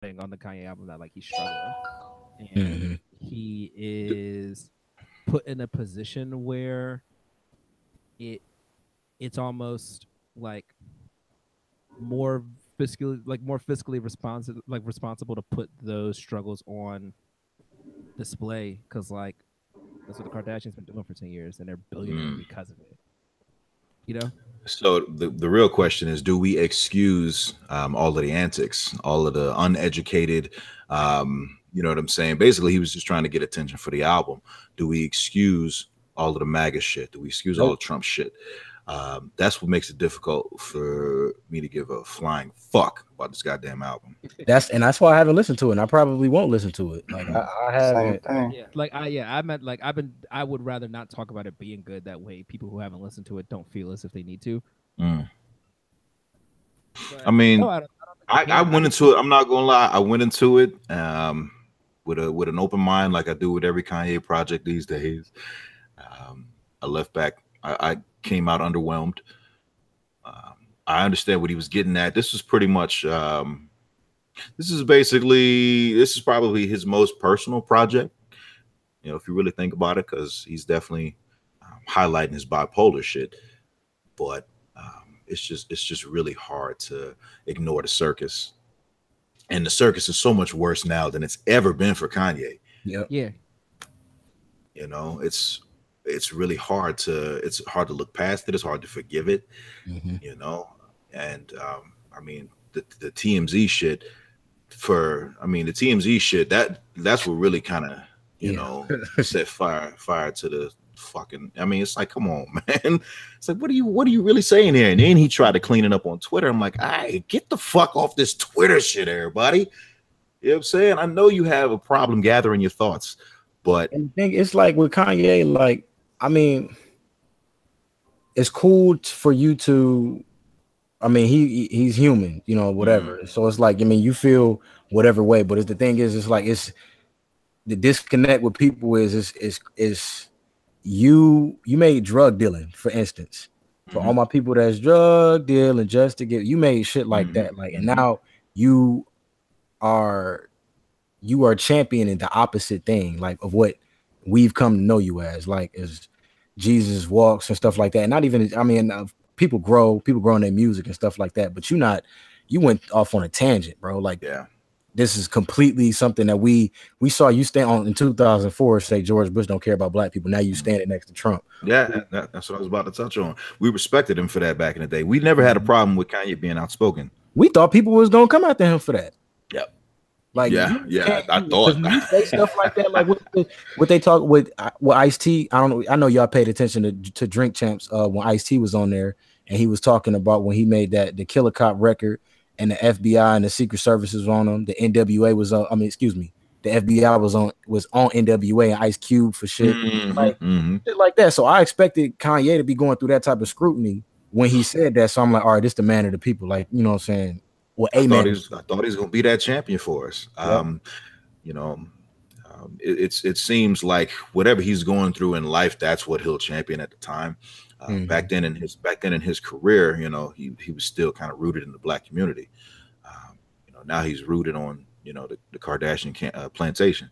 on the Kanye album that like he's struggling, Mm-hmm. and he is put in a position where it it's almost like more fiscally responsible to put those struggles on display because like that's what the Kardashians been doing for 10 years and they're billionaires Mm. because of it. You know? So the real question is, do we excuse all of the antics, all of the uneducated, you know what I'm saying? Basically, he was just trying to get attention for the album. Do we excuse all of the MAGA shit? Do we excuse all the Trump shit? That's what makes it difficult for me to give a flying fuck about this goddamn album. That's why I haven't listened to it. And I probably won't listen to it. Like I haven't. Yeah, like I meant like I would rather not talk about it being good. That way, people who haven't listened to it don't feel as if they need to. Mm. But, I mean, no, I went into it. I'm not gonna lie. I went into it with an open mind, like I do with every Kanye project these days. I left back. I came out underwhelmed. I understand what he was getting at. This was pretty much. This is probably his most personal project. You know, if you really think about it, because he's definitely highlighting his bipolar shit. But it's just really hard to ignore the circus, and the circus is so much worse now than it's ever been for Kanye. Yeah. You know, it's really hard to look past it. It's hard to forgive it. Mm-hmm. You know, and I mean the TMZ shit. The TMZ shit, that's what really kind of set fire to the fucking. I mean, it's like, come on, man. It's like, what are you really saying here? And then he tried to clean it up on Twitter. I'm like, hey, get the fuck off this Twitter shit, everybody. You know what I'm saying? I know you have a problem gathering your thoughts, but and the thing, it's like with Kanye, like, I mean, it's cool for you to. I mean, he's human, you know, whatever. So it's like, I mean, you feel whatever way, but the thing is, it's like it's the disconnect with people is you made drug dealing, for instance, for all my people that's drug dealing just to get, you made shit like that, like, and now you are championing the opposite thing, like of what we've come to know you as, like as Jesus walks and stuff like that. And not even, I mean, people grow in their music and stuff like that, but you went off on a tangent, bro. Like, yeah, this is completely something that we saw you stand on in 2004, say George Bush don't care about black people. Now you standing next to Trump. Yeah, that's what I was about to touch on. We respected him for that back in the day. We never had a problem with Kanye being outspoken. We thought people was gonna come after him for that. Yep. Like, I thought you say stuff like that, like what they talk with Ice-T. I know y'all paid attention to Drink Champs when Ice-T was on there, and he was talking about when he made the Killer Cop record, and the FBI and the Secret Services on him. The NWA was on. I mean, excuse me, the FBI was on NWA and Ice Cube for shit, shit like that. So I expected Kanye to be going through that type of scrutiny when he said that. So I'm like, all right, this the man of the people, like, you know what I'm saying? Well, I thought he was gonna be that champion for us. Yep. You know, it seems like whatever he's going through in life, that's what he'll champion at the time. Back then in his career, you know, he was still kind of rooted in the black community. You know, now he's rooted on, you know, the Kardashian plantation.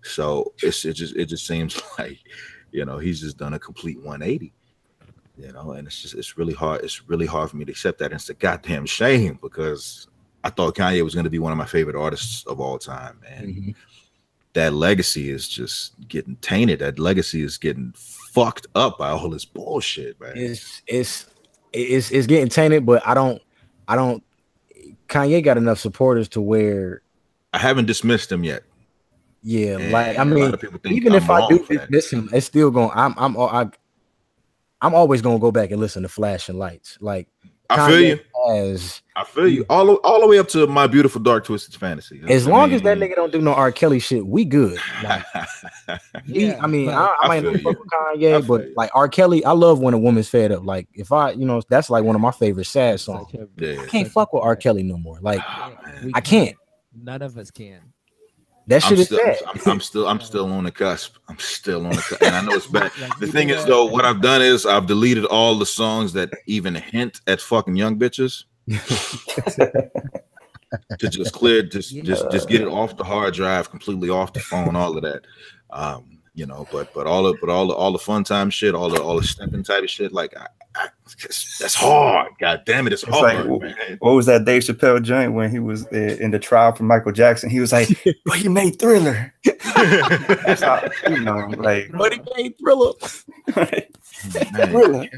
So it just seems like, you know, he's just done a complete 180. You know, and it's really hard. It's really hard for me to accept that. And it's a goddamn shame, because I thought Kanye was going to be one of my favorite artists of all time, and that legacy is just getting tainted. That legacy is getting fucked up by all this bullshit, man. It's getting tainted, but I don't. Kanye got enough supporters to where I haven't dismissed him yet. Yeah, and like, I mean, even if I do dismiss him, it's still going. I'm always gonna go back and listen to Flashing Lights. Like, I feel you. All the way up to My Beautiful Dark Twisted Fantasy. As long as that nigga don't do no R. Kelly shit, we good. Like, I might not fuck with Kanye, but like R. Kelly, I love When a Woman's Fed Up. Like, if I, you know, that's like one of my favorite sad songs. I can't fuck with R. Kelly no more. Like, I can't. None of us can. That shit is sad. I'm still on the cusp. I'm still on the cusp. And I know it's bad. The thing is, though, what I've done is I've deleted all the songs that even hint at fucking young bitches. to just clear, just get it off the hard drive, completely off the phone, all of that. You know, but all the fun time shit, all the stepping type of shit, like that's hard. God damn it, it's hard. Like, man. What was that Dave Chappelle joint when he was in the trial for Michael Jackson? He was like, "But he made Thriller." That's how, you know, like, but he made Thriller. Man,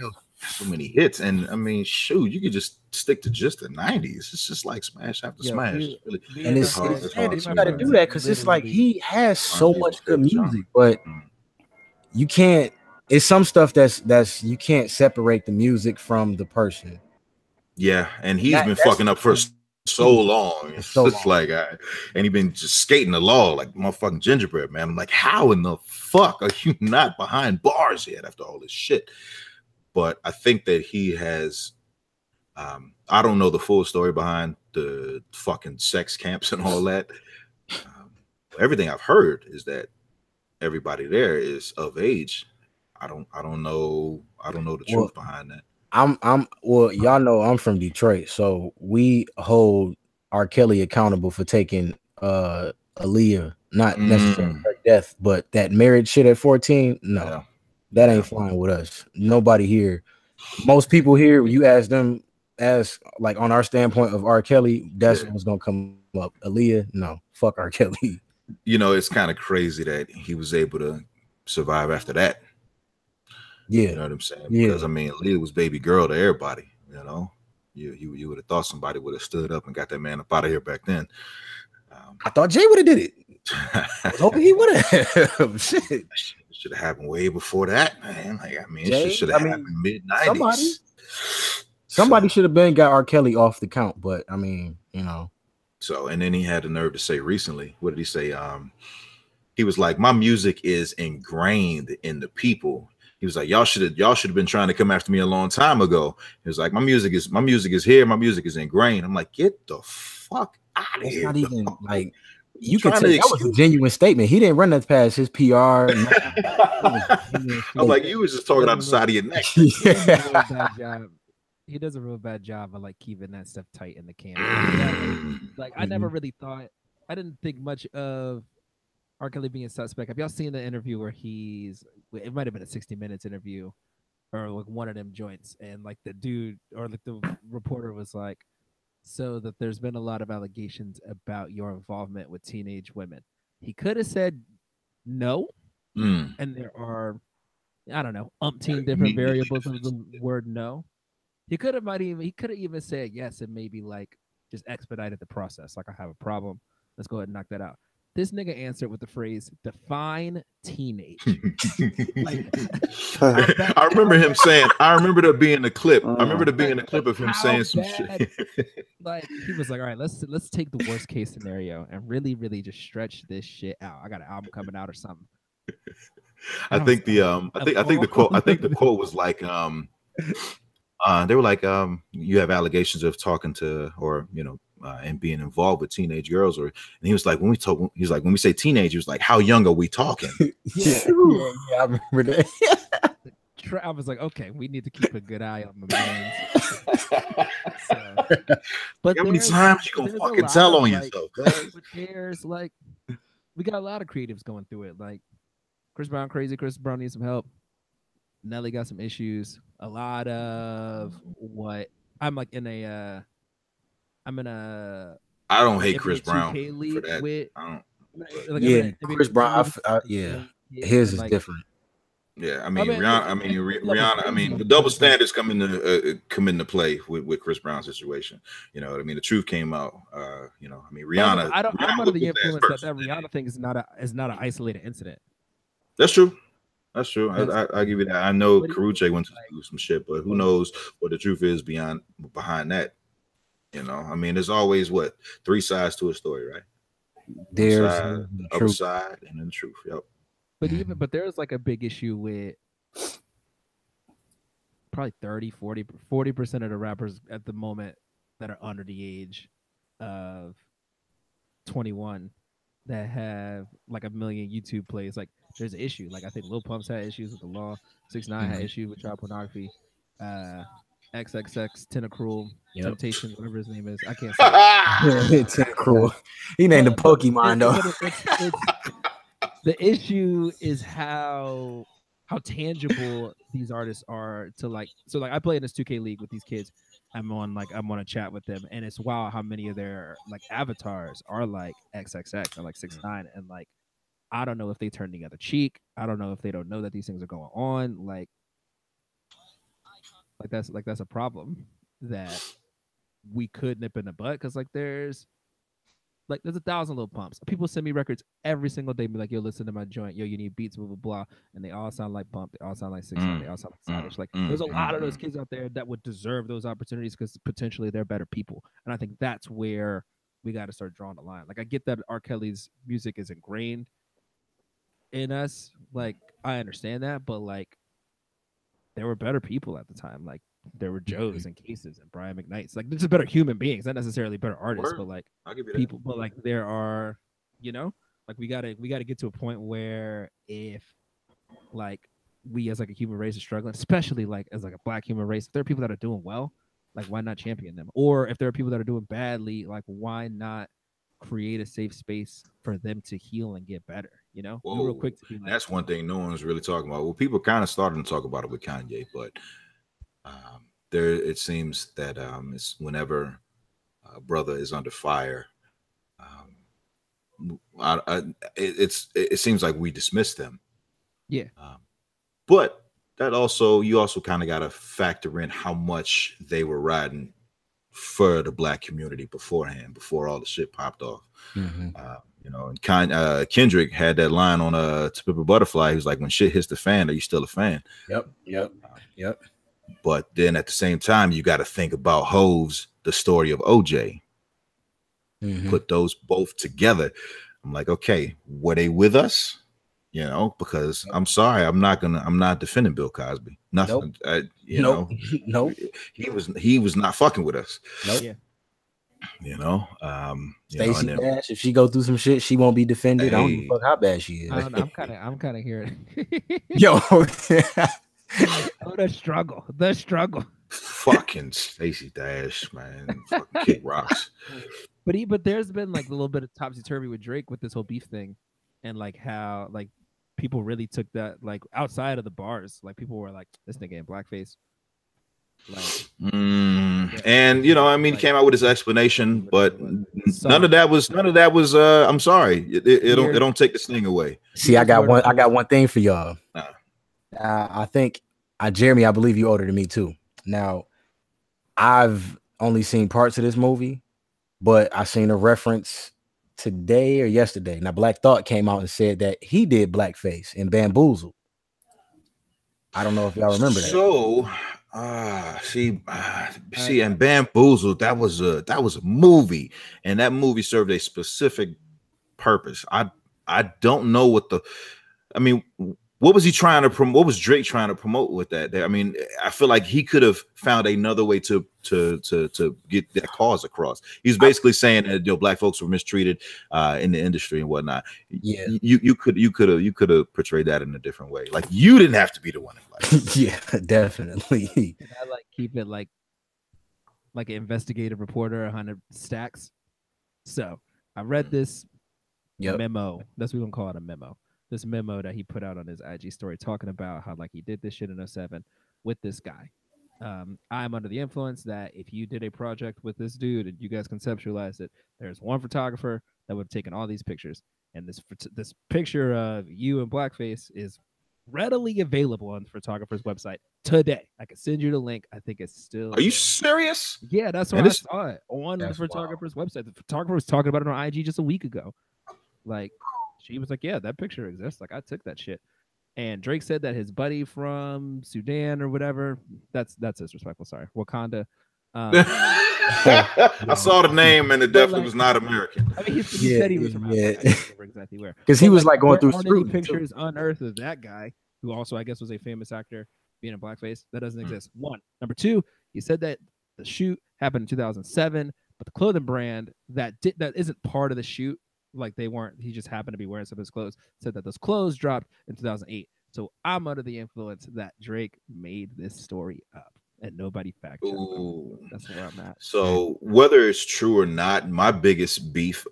so many hits, and I mean, shoot, you could just stick to just the 90s. It's just like smash after smash. And it's hard. You got to do that because it's like he has so much good music, but you can't. It's some stuff that's you can't separate the music from the person. Yeah, and he's been fucking up for so long. It's just like, and he been just skating the law like motherfucking gingerbread man. I'm like, how in the fuck are you not behind bars yet after all this shit? But I think that he has. I don't know the full story behind the fucking sex camps and all that. Everything I've heard is that everybody there is of age. I don't know the truth behind that. Well, y'all know I'm from Detroit, so we hold R. Kelly accountable for taking Aaliyah, not necessarily her death, but that marriage shit at 14. No, that ain't flying with us. Nobody here. Most people here, you ask them as like on our standpoint of R. Kelly, that's what's gonna come up. Aaliyah, no, fuck R. Kelly. You know, it's kind of crazy that he was able to survive after that. Yeah, you know what I'm saying? Because I mean, Aaliyah was baby girl to everybody. You know, you would have thought somebody would have stood up and got that man up out of here back then. I thought Jay would have did it. I was hoping he would have. Shit, should have happened way before that, man. Like, I mean, it should have happened mid-90s. Somebody should have been got R. Kelly off the count, but I mean, you know. So, and then he had the nerve to say recently, what did he say? He was like, my music is ingrained in the people. He was like, y'all should have been trying to come after me a long time ago. He was like, my music is here, my music is ingrained. I'm like, get the fuck out of here. Not even like you could say that was a genuine statement. He didn't run that past his PR. I'm like, you was just talking out the side of your neck. He does a real bad job of like keeping that stuff tight in the camp. Like I never really thought, I didn't think much of R. Kelly being a suspect. Have y'all seen the interview where it might have been a 60 Minutes interview or like one of them joints, and like the dude or like the reporter was like, so that there's been a lot of allegations about your involvement with teenage women. He could have said no, and there are, I don't know, umpteen different variables of the word no. He could have even said yes and maybe like just expedited the process. Like, I have a problem. Let's go ahead and knock that out. This nigga answered with the phrase, define teenage. I remember him saying, I remember there being a clip. I remember there being a clip of him saying some shit. Like, he was like, all right, let's take the worst case scenario and really, really just stretch this shit out. I got an album coming out or something. I think the quote was like, they were like, you have allegations of talking to, or, you know, and being involved with teenage girls, and he was like, when we say teenage, he was like, how young are we talking? yeah, I remember that. I was like, okay, we need to keep a good eye on the man. But how many times you gonna fucking tell on yourself? But there's like, we got a lot of creatives going through it. Like Chris Brown crazy. Chris Brown needs some help. Nelly got some issues. A lot of what I'm like in a. I don't hate Chris Brown for that. Chris Brown. His is like, different. Yeah, I mean Rihanna. I mean, the double standards come into play with Chris Brown's situation. You know what I mean? The truth came out. You know, I mean, Rihanna. I'm under the influence that Rihanna thing is not an isolated incident. That's true. That's true. I give you that. I know Karrueche went to do some shit, but who knows what the truth is behind that? You know, I mean, there's always three sides to a story, right? There's the other side, and then the truth. Yep. But there's like a big issue with probably 40% of the rappers at the moment that are under the age of 21 that have like 1 million YouTube plays. Like, there's an issue. Like, I think Lil Pump's had issues with the law. 6ix9ine had issues with child pornography. XXX Tentacruel Yep. Temptation, whatever his name is. I can't say it. Tentacruel. He named the Pokemon though. But it's the issue is how tangible these artists are to like. So like I play in this 2K league with these kids. I'm on a chat with them, and it's wild how many of their like avatars are like XXX and like 6ix9ine, and like I don't know if they turn the other cheek. I don't know if they don't know that these things are going on. Like that's a problem that we could nip in the butt, because like there's 1,000 little pumps. People send me records every single day, be like, yo, listen to my joint, yo, you need beats, blah blah blah, and they all sound like Pump, they all sound like 6ix9ine, they all sound like Savage. Like there's a lot of those kids out there that would deserve those opportunities because potentially they're better people, and I think that's where we got to start drawing the line. Like I get that R. Kelly's music is ingrained in us, like I understand that, but like there were better people at the time. Like there were Joes and Cases and Brian McKnights. Like this is better human beings, not necessarily better artists, but like people. But like there are, like we gotta get to a point where if like we as like a human race are struggling, especially like as like a Black human race, if there are people that are doing well, like why not champion them? Or if there are people that are doing badly, like why not create a safe space for them to heal and get better? Whoa, real quick to be like, that's one thing no one's really talking about. Well, people kind of started to talk about it with Kanye, but there it seems that it's whenever a brother is under fire, it seems like we dismiss them. Yeah. But you also kind of got to factor in how much they were riding for the Black community beforehand, before all the shit popped off. And Kendrick had that line on To Pimp a Butterfly. He was like, when shit hits the fan, are you still a fan? Yep. But then at the same time, you got to think about Hov's The Story of OJ. Put those both together. I'm like, okay, were they with us? Because I'm sorry, I'm not defending Bill Cosby. Nothing. Nope. Nope. He was not fucking with us. Nope. Yeah. Stacey Dash, if she go through some shit, she won't be defended. I don't give a fuck how bad she is. I don't know. I'm kind of hearing. Yo. The struggle. Fucking Stacey Dash, man. Fucking kick rocks. But there's been like a little bit of topsy-turvy with Drake with this whole beef thing, and like how like people really took that like outside of the bars. Like people were like, this nigga in blackface. Like and he came out with his explanation, but none of that was I'm sorry. It don't take this thing away. See, I got one thing for y'all. I think Jeremy, I believe you older than me too. Now, I've only seen parts of this movie, but I seen a reference today or yesterday. Now, Black Thought came out and said that he did blackface in Bamboozled. I don't know if y'all remember that. So, and Bamboozled, that was a movie, and that movie served a specific purpose. I don't know what was he trying to promote? What was Drake trying to promote with that? I mean, I feel like he could have found another way to get that cause across. He's basically saying that Black folks were mistreated in the industry and whatnot. Yeah, you could have portrayed that in a different way. Like you didn't have to be the one. Yeah, definitely. I like keep it like an investigative reporter, 100 stacks. So I read this memo. That's what we're gonna call it, a memo. This memo that he put out on his IG story talking about how like he did this shit in 2007 with this guy. I'm under the influence that if you did a project with this dude and you guys conceptualized it, there's one photographer that would have taken all these pictures, and this picture of you in blackface is readily available on the photographer's website today. I can send you the link. I think it's still. Are you serious? Yeah, that's why I saw it on the photographer's website. The photographer was talking about it on IG just a week ago. Like. She was like, yeah, that picture exists. Like, I took that shit. And Drake said that his buddy from Sudan or whatever, that's disrespectful. Sorry. Wakanda. I saw the name and it definitely was not American. I mean, he said he was from Africa. I don't remember exactly where. Because he was like going through scrutiny. Pictures unearthed of that guy, who also, I guess, was a famous actor being in blackface. That doesn't exist. One. Number two, he said that the shoot happened in 2007, but the clothing brand that isn't part of the shoot. Like they weren't, he just happened to be wearing some of his clothes, said that those clothes dropped in 2008. So I'm under the influence that Drake made this story up. and nobody fact checked them. Ooh. That's where I'm at. So whether it's true or not, my biggest beef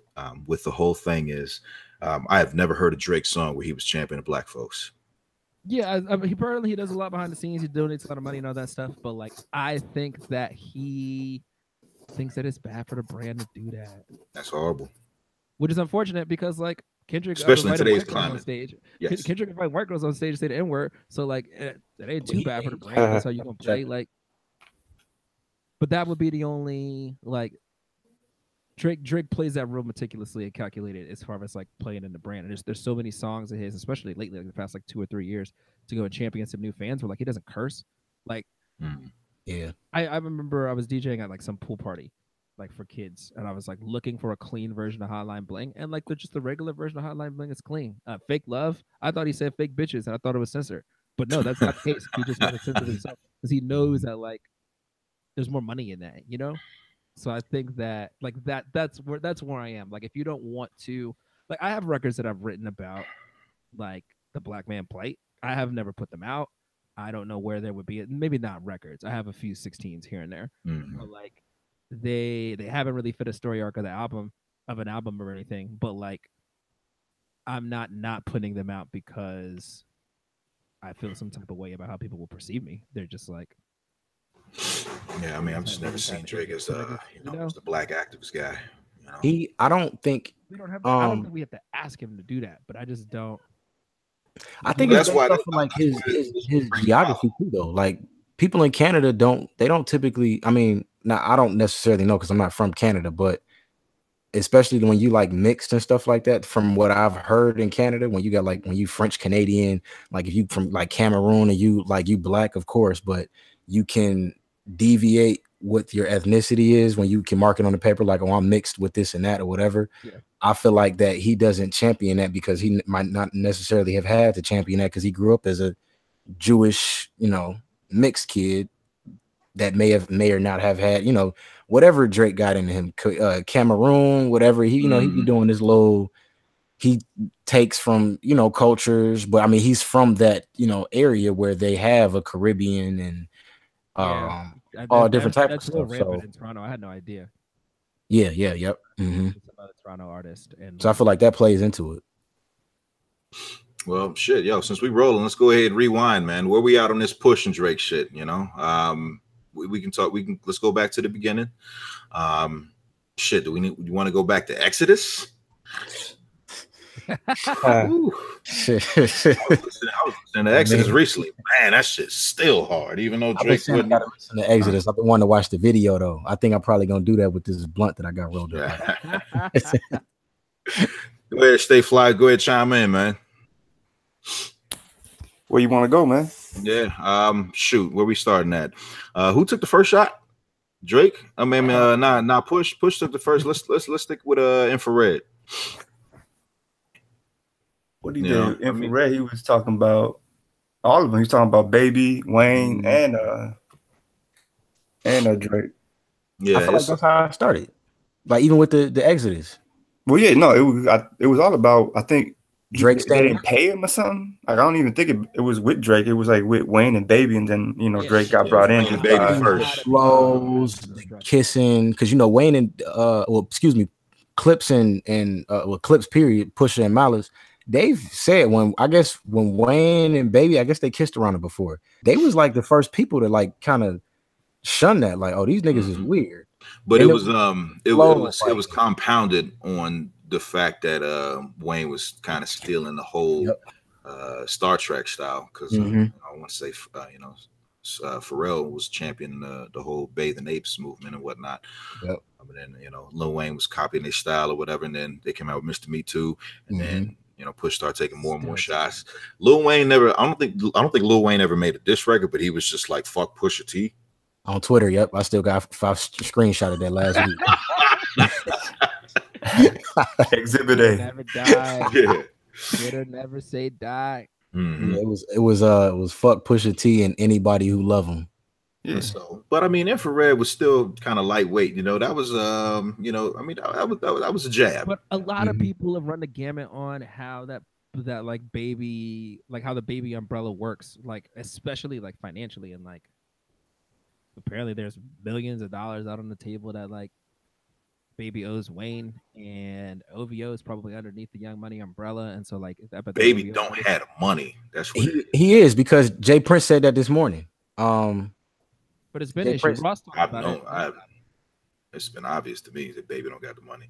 with the whole thing is I have never heard a Drake song where he was championing black folks. Yeah, he apparently he does a lot behind the scenes. He donates a lot of money and all that stuff. But like, I think that he thinks that it's bad for the brand to do that. That's horrible. Which is unfortunate because like Kendrick, especially in today's white girls climate, on stage. Yes. Kendrick invite white girls on stage to say the N word. So like, it ain't too bad for the brand. That's how you gonna play like. But that would be the only like. Drake plays that real meticulously and calculated as far as like playing in the brand. And there's so many songs of his, especially lately, like the past like 2 or 3 years, to go and champion some new fans where like he doesn't curse. Like, yeah, I remember I was DJing at like some pool party, like for kids, and I was like looking for a clean version of Hotline Bling, and like just the regular version of Hotline Bling is clean. Fake Love, I thought he said fake bitches, and I thought it was censored, but no, that's not the case. He just wanted to censor himself because he knows that like there's more money in that, you know. So I think that like that's where I am. Like if you don't want to, like I have records that I've written about, like the Black Man Plight. I have never put them out. I don't know where there would be. Maybe not records. I have a few 16s here and there, but like they haven't really fit a story arc of an album or anything. But like I'm not putting them out because I feel some type of way about how people will perceive me. They're just like. Yeah, I mean, I've just never seen Drake as as the black activist guy. You know? I don't think we don't have. I don't think we have to ask him to do that, but I just don't. I think that's why like his geography too, though. Like people in Canada don't typically. I mean, now I don't necessarily know because I'm not from Canada, but especially when you like mixed and stuff like that, from what I've heard in Canada, when you got like when you French Canadian, like if you from like Cameroon and you black, of course, but you can deviate what your ethnicity is when you can mark it on the paper like, oh, I'm mixed with this and that or whatever. Yeah. I feel like that he doesn't champion that because he might not necessarily have had to champion that because he grew up as a Jewish, mixed kid that may or not have had, whatever Drake got in him, Cameroon, whatever he, he be doing this little, he takes from, cultures, but I mean, he's from that, area where they have a Caribbean and all different types of stuff. So in Toronto, I had no idea. Yep. Some other Toronto artist, and so I feel like that plays into it. Well, shit, yo, since we rolling, let's go ahead and rewind, man. Where we out on this Push and Drake shit? We can talk. Let's go back to the beginning. Shit, do you want to go back to Exodus? I was listening to Exodus recently. Man, that shit's still hard, even though Drake wouldn't. Listen to Exodus. I've been wanting to watch the video though. I think I'm probably gonna do that with this blunt that I got rolled up. Go ahead, stay fly. Go ahead, chime in, man. Where you want to go, man? Yeah. Shoot, where we starting at? Who took the first shot? Drake. I mean, nah. Push took the first. Let's stick with Infrared. What he did? Infrared. He was talking about all of them. He was talking about Baby, Wayne, and Drake. Yeah, I feel like that's how I started. Like even with the Exodus. Well, yeah, no, it was all about. I think Drake they didn't pay him or something. Like I don't even think it was with Drake. It was like with Wayne and Baby, and then Drake got brought in. Baby first. Flows, the kissing, because Wayne and Clips and Clips period, Pusha and Malice. They've said when Wayne and Baby, I guess they kissed around it before. They was like the first people to like kind of shun that, like, oh, these niggas is weird. But it was compounded on the fact that Wayne was kind of stealing the whole Star Trek style because I want to say Pharrell was championing the whole Bathing Apes movement and whatnot. Yep. But then Lil Wayne was copying their style or whatever, and then they came out with Mr. Me Too, and then Push started taking more and more shots. Lil Wayne never. I don't think Lil Wayne ever made a diss record, but he was just like fuck Pusha T on Twitter. Yep, I still got 5 screenshot of that last week. Exhibit A. Never died. Yeah. Twitter never say die. Yeah, it was fuck Pusha T and anybody who love him. Yeah. So, but I mean, Infrared was still kind of lightweight. That was that was a jab. But a lot of people have run the gamut on how that like Baby, like how the Baby umbrella works, like especially like financially and like apparently there's millions of dollars out on the table that like Baby owes Wayne, and OVO is probably underneath the Young Money umbrella, and so like I bet Baby OVO don't have money. That's what he is, because Jay Prince said that this morning. But it's been Jay issue. Prince, Ross talked about it. It's been obvious to me that Baby don't got the money.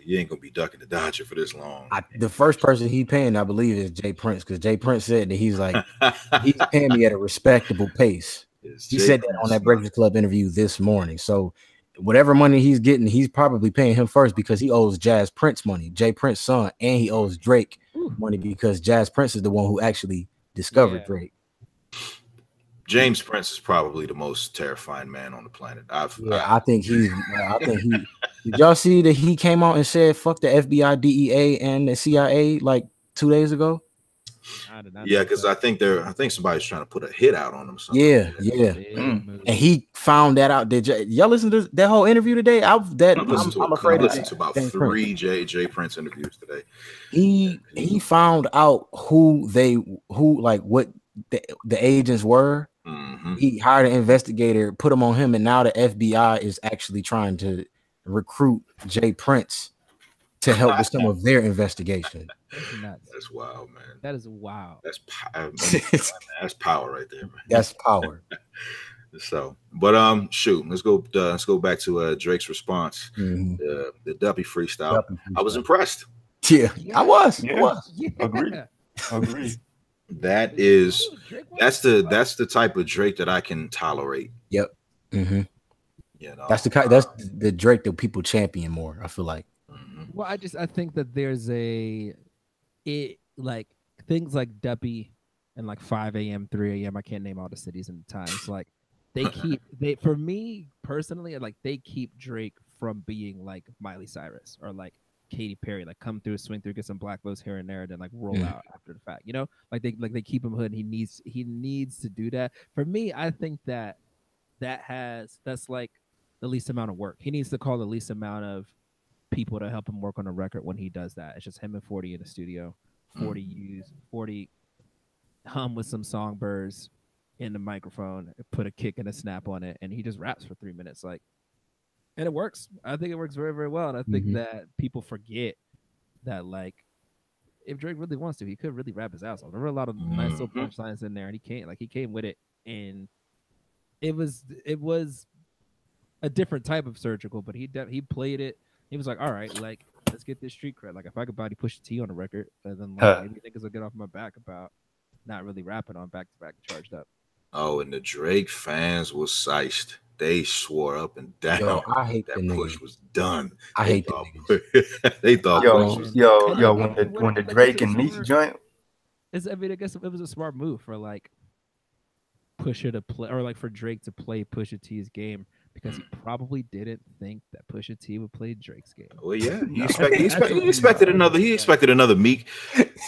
You ain't gonna be ducking the Dodger for this long. The first person he paying, I believe, is Jay Prince, because Jay Prince said that he's like he's paying me at a respectable pace. He said that on that Breakfast Club interview this morning. So whatever money he's getting, he's probably paying him first because he owes Jazz Prince money, Jay Prince's son, and he owes Drake money because Jazz Prince is the one who actually discovered Drake. James Prince is probably the most terrifying man on the planet. I think he. Did y'all see that he came out and said "fuck the FBI, DEA, and the CIA" like 2 days ago? Yeah, because I think somebody's trying to put a hit out on him. Yeah. And he found that out. Did y'all listen to that whole interview today? I'm afraid I listened to about three Jay Prince interviews today. He found out what the agents were. Mm-hmm. He hired an investigator, put him on him, and now the FBI is actually trying to recruit Jay Prince to help with some of their investigation. That's nuts. That's wild, man. That is wild. That's power right there, man. That's power. So, but shoot, let's go back to Drake's response. Mm-hmm. The Duppy freestyle. I was impressed. Yeah, I was. Yeah. Agree. That's the type of Drake that I can tolerate. Yep. Mm-hmm. You know, that's the Drake that people champion more, I feel like. Well, I think that there's like things like Duppy and like 5 a.m., 3 a.m. I can't name all the cities and the times. Like for me personally, like they keep Drake from being like Miley Cyrus or like Katy Perry, like come through, swing through, get some black votes here and there, and then like roll out after the fact. You know, like they keep him hood. And he needs to do that. For me, I think that's like the least amount of work. He needs to call the least amount of people to help him work on a record when he does that. It's just him and 40 in the studio. 40 hum with some songbirds in the microphone, put a kick and a snap on it, and he just raps for 3 minutes. Like, and it works. I think it works very, very well. And I think that people forget that, like, if Drake really wants to, he could really rap his ass off. There were a lot of nice little punchlines in there, and he came with it, and it was a different type of surgical, but he played it. He was like, all right, like, let's get this street cred. Like, if I could body Pusha T on a record, and then like, maybe niggas will get off my back about not really rapping on Back to Back Charged Up. Oh, and the Drake fans was psyched. They swore up and down. I hate that Push was done. I hate that. They thought when the Drake and Meek joint. I mean, I guess it was a smart move for like Pusha to play, or like for Drake to play Pusha T's game, because he probably didn't think that Pusha T would play Drake's game. Well, yeah, he expected another Meek,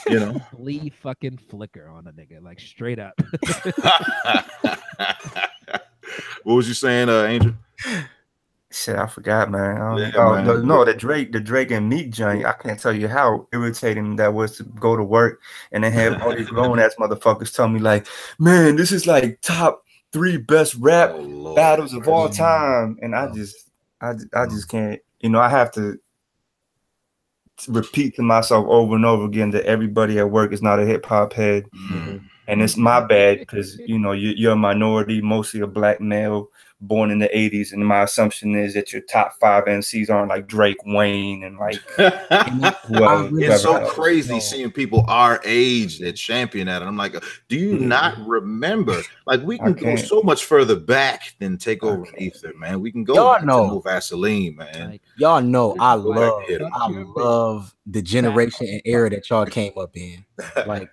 you know. Flea fucking flicker on a nigga, like straight up. What was you saying, Angel? Shit, I forgot, man. No, the Drake and Meek joint. I can't tell you how irritating that was to go to work and then have all these grown ass motherfuckers tell me like, man, this is like top 3 best rap battles of all time, and I just can't. You know, I have to repeat to myself over and over again that everybody at work is not a hip hop head. And it's my bad because, you know, you're a minority, mostly a black male born in the 80s. And my assumption is that your top 5 MCs aren't like Drake, Wayne, and like. It's so crazy seeing people our age that champion that. And I'm like, do you not remember? Like, we can go so much further back than take over Ether, man. We can go to Vaseline, man. Y'all know I love the generation and era that y'all came up in. Like,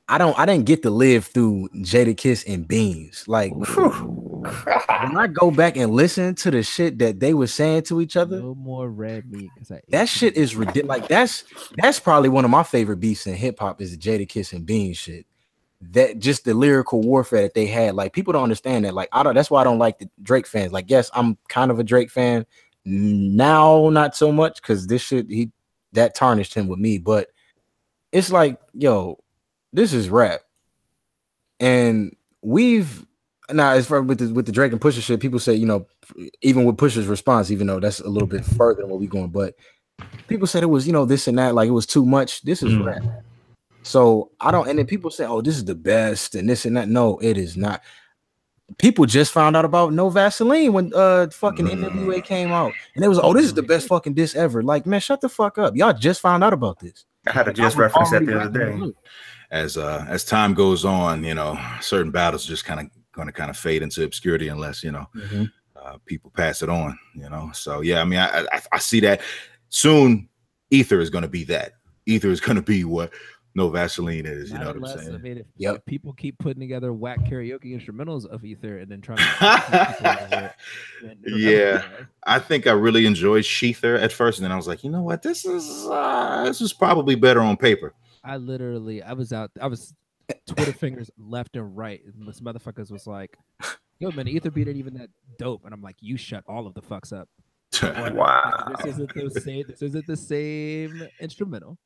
I didn't get to live through Jadakiss and Beans. Like, when I go back and listen to the shit that they were saying to each other, no more red meat. That shit is ridiculous. Like, that's probably one of my favorite beats in hip hop is the Jadakiss and Beans shit. That just the lyrical warfare that they had. Like, people don't understand that. Like, that's why I don't like the Drake fans. Like, yes, I'm kind of a Drake fan now, not so much because this shit that tarnished him with me. But it's like, yo, this is rap, and Nah, it's from with the Drake and Pusha shit. People say, you know, even with Pusha's response, even though that's a little bit further than what we going, but people said it was, you know, this and that, like it was too much. This is rap. So I don't, and then people say, oh, this is the best and this and that. No, it is not. People just found out about No Vaseline when fucking NWA came out, and it was, oh, this is the best fucking diss ever. Like, man, shut the fuck up. Y'all just found out about this. I had to just reference that the other day. As time goes on, you know, certain battles just going to fade into obscurity unless, you know, people pass it on, you know. So yeah, I mean, I see that soon. Ether is going to be that. Ether is going to be what No Vaseline is, you know what I'm saying? I mean, if people keep putting together whack karaoke instrumentals of Ether and then trying to yeah, I think I really enjoyed Sheether at first, and then I was like, you know what, this is probably better on paper. I was Twitter fingers left and right, and this motherfuckers was like, yo man, Ether beat ain't even that dope, and I'm like, you shut all of the fucks up. Wow, this isn't the same instrumental.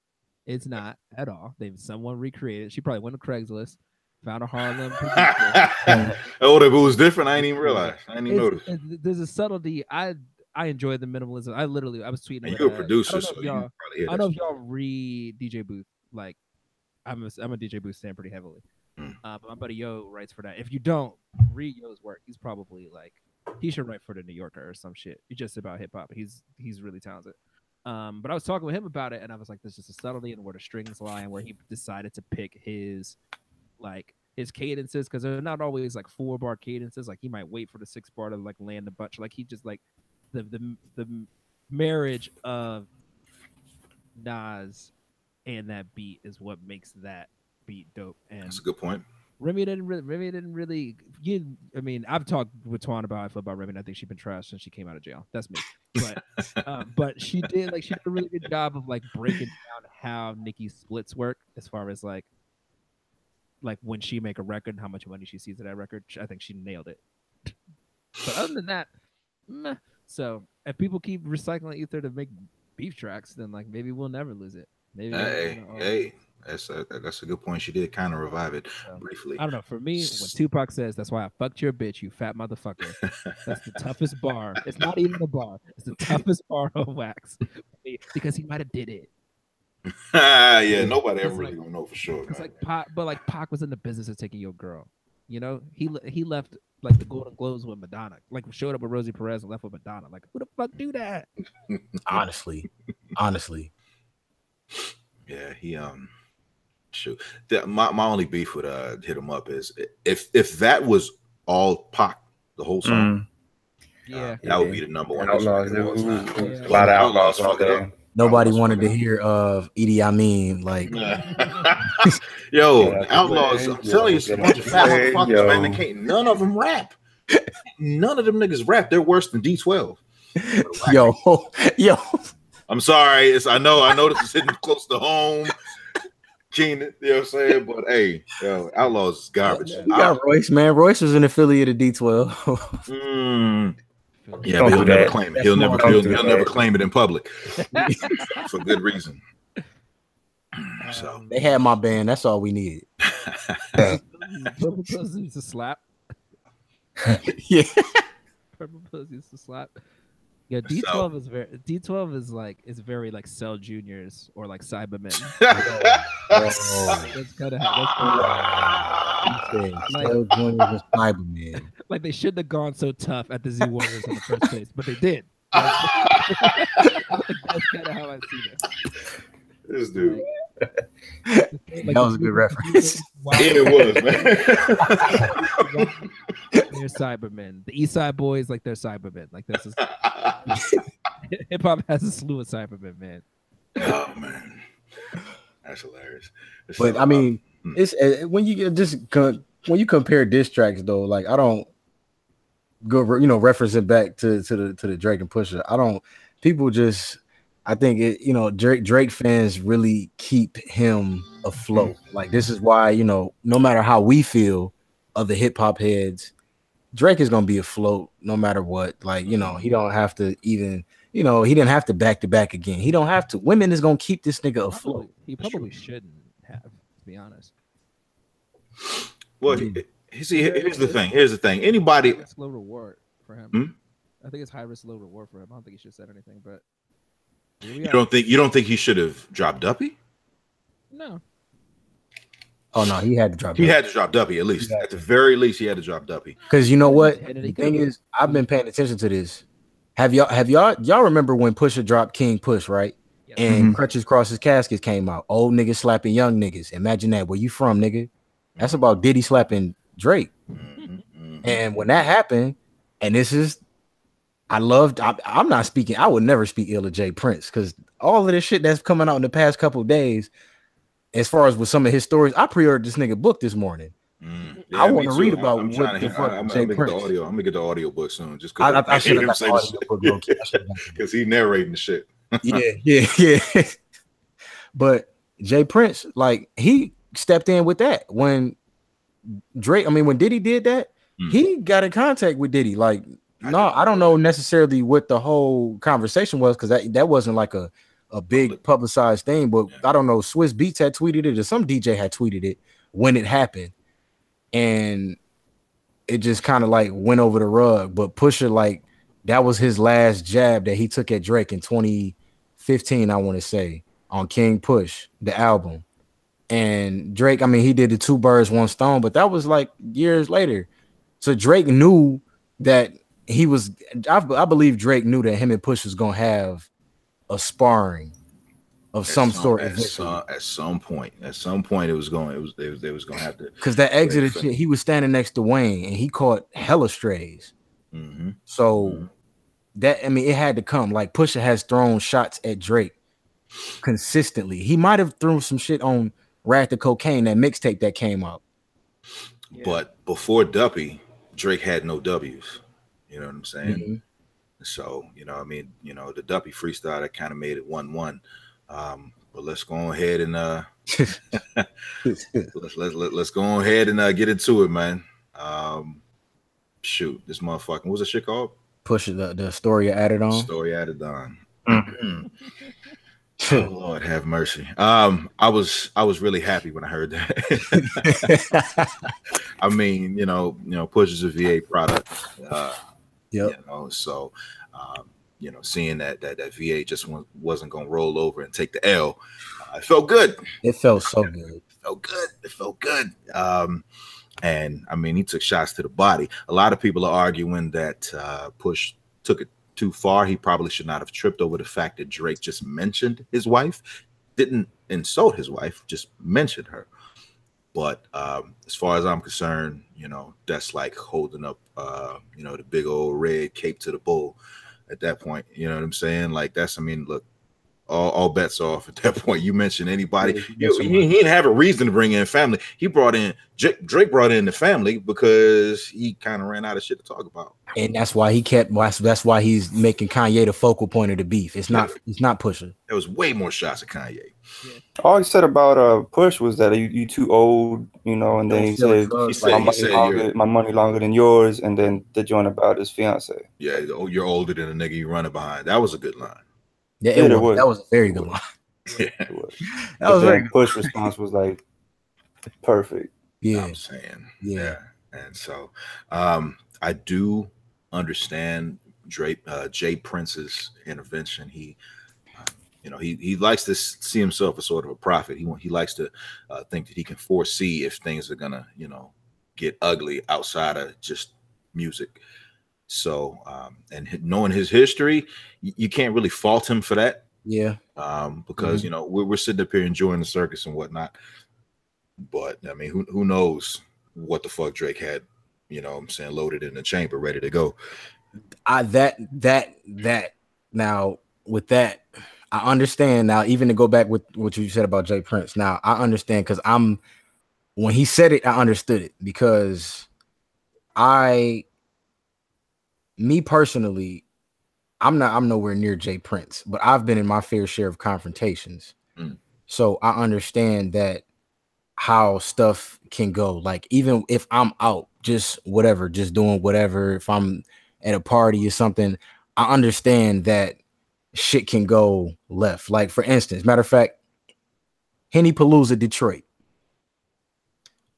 It's not at all. Someone recreated. She probably went to Craigslist, found a Harlem producer. Oh, if it was different, I didn't even realize. I didn't even notice. There's a subtlety. I enjoy the minimalism. I was tweeting. And you're a producer, so you probably hear that. I don't know if y'all read DJ Booth. Like, I'm a DJ Booth fan pretty heavily. But my buddy Yo writes for that. If you don't read Yo's work, he's probably like, he should write for the New Yorker or some shit. It's just about hip hop. He's really talented. But I was talking with him about it, and I was like, "There's just a subtlety in where the strings lie, and where he decided to pick his cadences, because they're not always like 4-bar cadences. Like he might wait for the 6-bar to like land a bunch. Like he just like the marriage of Nas and that beat is what makes that beat dope. And that's a good point. Remy didn't really. I mean, I've talked with Twan about how I feel about Remy, and I think she's been trashed since she came out of jail. That's me. But she did a really good job of like breaking down how Nicki's splits work, as far as like when she make a record and how much money she sees at that record. I think she nailed it. But other than that, meh. So if people keep recycling Ether to make beef tracks, then like maybe we'll never lose it. Maybe. Hey. That's a good point. She did kind of revive it briefly. I don't know. For me, when Tupac says, "That's why I fucked your bitch, you fat motherfucker," that's the toughest bar. It's not even a bar. It's the toughest bar of Wax, because he might have did it. Yeah, nobody ever really gonna know for sure. It's like Pac, but like Pac was in the business of taking your girl. You know, he left like the Golden Globes with Madonna. Like showed up with Rosie Perez and left with Madonna. Like who the fuck do that? Honestly. Yeah, he shoot. My only beef with Hit 'Em Up is if that was all Pac, the whole song, that would be the number one. Outlaws, a lot of outlaws out there. Nobody wanted to hear of Edie Amin, like yo, Outlaws. I'm telling you, it's a bunch of fat motherfuckers, man. They can't. None of them rap. None of them niggas rap. They're worse than D12. Yo. I'm sorry. I know this is hitting close to home. Keenan, you know what I'm saying? But hey, yo, Outlaws is garbage. You got Royce, man. Royce was an affiliate of D12. Yeah, but he'll never claim it. He'll never claim it in public for good reason. So they had my band. That's all we needed. Purple Pills used to slap. Yeah, Purple Pills used to slap. Yeah, D12 is very like Cell Juniors or like Cybermen. That's kind of Cell Juniors and Cybermen. Like they shouldn't have gone so tough at the Z Warriors in the first place, but they did. That's kind of how I see this. This dude. That was a good reference. Yeah, it was, man. They're Cybermen. The East Side Boys, like they're Cybermen. Like this is hip hop has a slew of Cybermen, man. Oh man, that's hilarious. But I mean, it's when you compare diss tracks though, like I don't go, reference it back to the Drake and Pusha. I think Drake fans really keep him afloat. Like this is why, no matter how we feel of the hip hop heads, Drake is gonna be afloat no matter what. Like, he don't have to even, he didn't have to back to back again. He don't have to. Women is gonna keep this nigga afloat. He probably shouldn't have, to be honest. Well, Here's the thing. Here's the thing. Anybody it's low reward for him. I think it's high risk, low reward for him. I don't think he should have said anything, but you don't think he should have dropped Duppy? No. Oh no, he had to drop. He had to drop Duppy at least. At the very least, he had to drop Duppy. Because you know what? The thing is, I've been paying attention to this. Have y'all remember when Pusha dropped King Push, right? Yes. And Crutches Cross His Casket came out. Old niggas slapping young niggas. Imagine that. Where you from, nigga? That's about Diddy slapping Drake. And when that happened, and this is, I'm not speaking, I would never speak ill of Jay Prince, because all of this shit that's coming out in the past couple of days, as far as with some of his stories, I pre-ordered this nigga book this morning. Yeah, I want to read about I'm what the fuck I'm Jay gonna Prince. I'm gonna get the audio book soon, just because I should have got the audio book, because he narrating the shit. yeah. But Jay Prince, like, he stepped in with that when when Diddy did that, he got in contact with Diddy. Like, I don't know necessarily what the whole conversation was, because that wasn't like a big publicized thing, but I don't know, Swiss Beats had tweeted it or some DJ had tweeted it when it happened, and it just kind of like went over the rug. But Pusha, like, that was his last jab that he took at Drake in 2015, I want to say, on King Push, the album. And Drake, I mean, he did the 2 birds, 1 stone, but that was like years later. So Drake knew that he was, I believe Drake knew that him and Push was going to have a sparring of some sort. At some point it was going to have to, because that exit shit, he was standing next to Wayne and he caught hella strays. So that, I mean, it had to come. Like, Pusha has thrown shots at Drake consistently. He might have thrown some shit on Wrath of Cocaine, that mixtape that came out. But before Duppy, Drake had no W's. You know what I'm saying? So, I mean, the Duppy freestyle that kind of made it 1-1. But let's go ahead and let's go ahead and get into it, man. Shoot, this motherfucking, what's the shit called? Pusha, the story added on. Story added on. Oh Lord, have mercy. I was really happy when I heard that. I mean, Pusha's a V.A.T product. So seeing that V.A.T just wasn't gonna roll over and take the L, it felt good. It felt so good. It felt good. And I mean, he took shots to the body. A lot of people are arguing that Push took it too far. He probably should not have tripped over the fact that Drake just mentioned his wife, didn't insult his wife, just mentioned her. But as far as I'm concerned, that's like holding up, the big old red cape to the bull at that point. You know what I'm saying? Like, that's, I mean, look, all bets are off at that point. You mentioned anybody. He didn't have a reason to bring in family. He brought in Drake brought in the family because he kind of ran out of shit to talk about. And that's why that's why he's making Kanye the focal point of the beef. It's not Pusha. There was way more shots at Kanye. All he said about Push was that you too old, and then he said my money longer than yours, and then the joint about his fiance. Yeah, you're older than the nigga you running behind. That was a good line. Yeah, it was. That was a very good line. Yeah. It was. That was very Push response was like perfect. Yeah, I'm saying. Yeah. And so I do understand Jay Prince's intervention. He he likes to see himself as sort of a prophet. He likes to think that he can foresee if things are gonna get ugly outside of just music. So and knowing his history, you can't really fault him for that. Yeah. Because we're sitting up here enjoying the circus and whatnot. But I mean, who knows what the fuck Drake had, loaded in the chamber, ready to go. Now with that, I understand now, even to go back with what you said about Jay Prince. Now I understand, because when he said it, I understood it, because me personally, I'm nowhere near Jay Prince, but I've been in my fair share of confrontations. So I understand that how stuff can go. Like, even if I'm out, just doing whatever, if I'm at a party or something, I understand that shit can go left. Like, for instance, matter of fact, Henny Palooza, Detroit.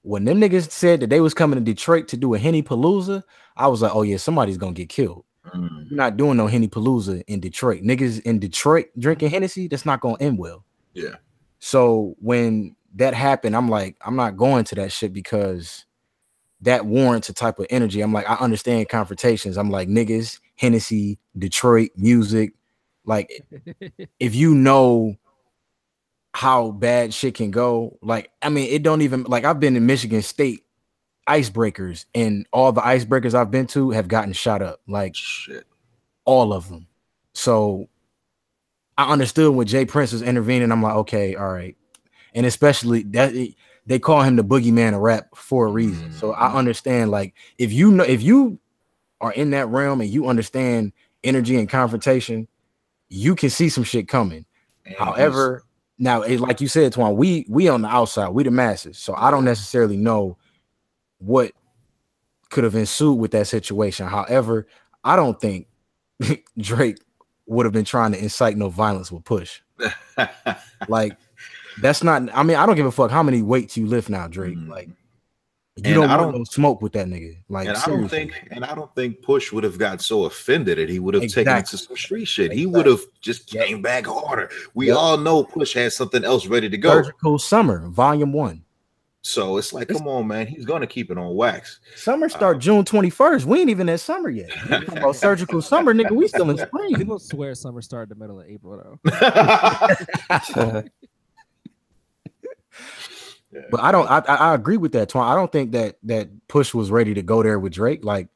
when them niggas said that they was coming to Detroit to do a Henny Palooza, I was like, oh yeah, somebody's gonna get killed. You're not doing no Henny Palooza in Detroit. Niggas in Detroit drinking Hennessy, that's not gonna end well. Yeah. So when that happened, I'm like, I'm not going to that shit because that warrants a type of energy. I'm like, I understand confrontations. I'm like, niggas, Hennessy, Detroit music. Like, if you know how bad shit can go, like, I mean, it don't even, like, I've been in Michigan State icebreakers, and all the icebreakers I've been to have gotten shot up. Like, shit, all of them. So I understood when Jay Prince was intervening. I'm like, okay, all right. And especially that they call him the boogeyman of rap for a reason. So I understand, like, if you know, if you are in that realm and you understand energy and confrontation, you can see some shit coming. And however, now like you said, Twan, we on the outside, we the masses. So I don't necessarily know what could have ensued with that situation. However, I don't think Drake would have been trying to incite no violence with Push. Like, that's not, I mean, I don't give a fuck how many weights you lift now, Drake. Like, you don't want no smoke with that nigga. Like, and I don't think Push would have got so offended that he would have taken it to some street shit. He would have just came back harder. We all know Push had something else ready to go. Surgical Summer, Volume 1. So it's like, come on, man. He's gonna keep it on wax. Summer start June 21st. We ain't even at summer yet. About Surgical Summer, nigga. We still in spring. People swear summer started the middle of April, though. Yeah. But I agree with that, Twan. I don't think that Push was ready to go there with Drake. Like,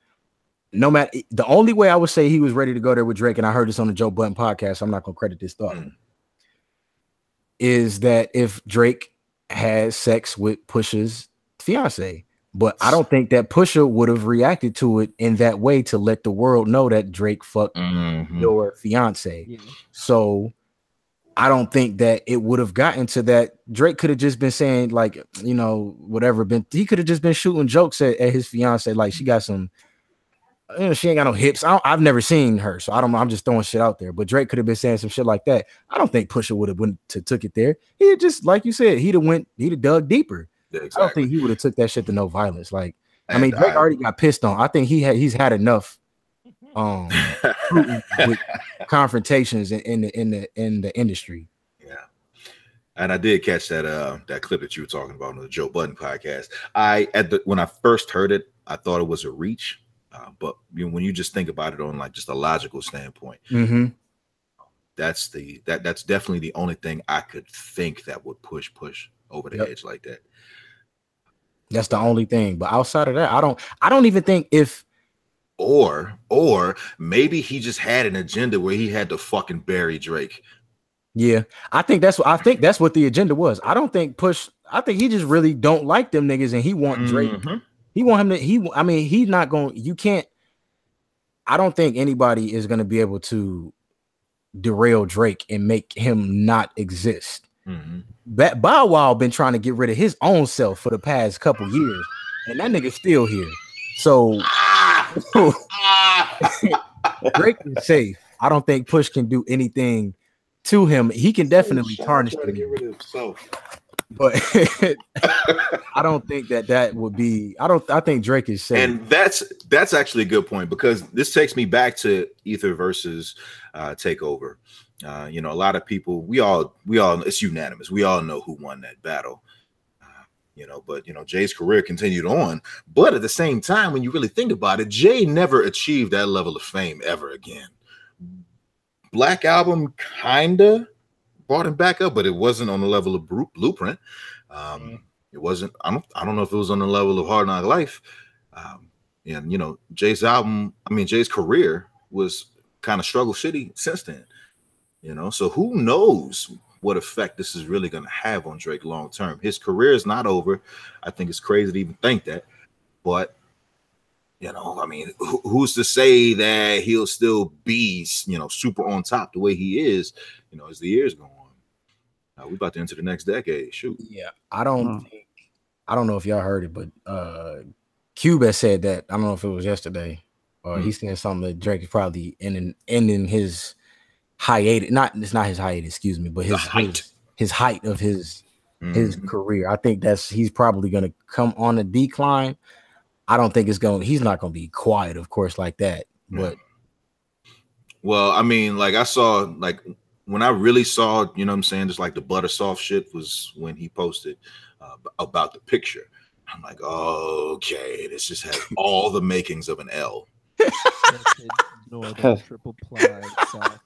no matter, the only way I would say he was ready to go there with Drake, and I heard this on the Joe Budden podcast, so I'm not gonna credit this thought, is that if Drake had sex with Pusha's fiance. But I don't think that Pusha would have reacted to it in that way to let the world know that Drake fucked your fiance. Yeah. So I don't think that it would have gotten to that. Drake could have just been saying, like, you know, whatever. He could have just been shooting jokes at his fiance, like, she got some, you know, she ain't got no hips. I've never seen her, so I don't know. I'm just throwing shit out there. But Drake could have been saying some shit like that. I don't think Pusha would have took it there. He just, like you said, he'd have dug deeper. Yeah, exactly. I don't think he would have took that shit to no violence. Like, I mean, Drake already got pissed on. I think he's had enough with confrontations in the industry. Yeah, and I did catch that clip that you were talking about on the Joe Budden podcast. When I first heard it, I thought it was a reach, but when you just think about it on like just a logical standpoint, that's definitely the only thing I could think that would push over the edge like that. That's the only thing. But outside of that, I don't even think if. Or maybe he just had an agenda where he had to fucking bury Drake. Yeah, I think that's what the agenda was. I don't think Push. I think he just really don't like them niggas, and he want Drake. He want him to. I mean, he's not going. You can't. I don't think anybody is going to be able to derail Drake and make him not exist. Bow Wow been trying to get rid of his own self for the past couple years, and that nigga's still here. So Drake is safe. I don't think Push can do anything to him. He can definitely tarnish him. Get rid of himself. But I don't think that would be. I think Drake is safe. And that's actually a good point, because this takes me back to Ether versus Takeover. You know, a lot of people, we all, it's unanimous. We all know who won that battle. You know, but, you know, Jay's career continued on. But at the same time, when you really think about it, Jay never achieved that level of fame ever again. Black Album kind of brought him back up, but it wasn't on the level of Blueprint. It wasn't, I don't know if it was on the level of Hard Knock Life. And, you know, Jay's career was kind of struggle shitty since then. You know, so who knows what effect this is really going to have on Drake long term. His career is not over. I think it's crazy to even think that. But, you know, I mean, who's to say that he'll still be, you know, super on top the way he is, you know, as the years go on. We're about to enter the next decade. Shoot. Yeah, I don't know if y'all heard it, but Cube has said that. I don't know if it was yesterday or he said something that Drake is probably ending his hiatus. It's not his hiatus, excuse me, but his height of his his career. I think he's probably going to come on a decline. I don't think he's not going to be quiet, of course, like that. But well, I mean, like I saw, like when I really saw, you know what I'm saying, just like the butter soft shit was when he posted about the picture. I'm like, okay, this just has all the makings of an L. Triple ply soft.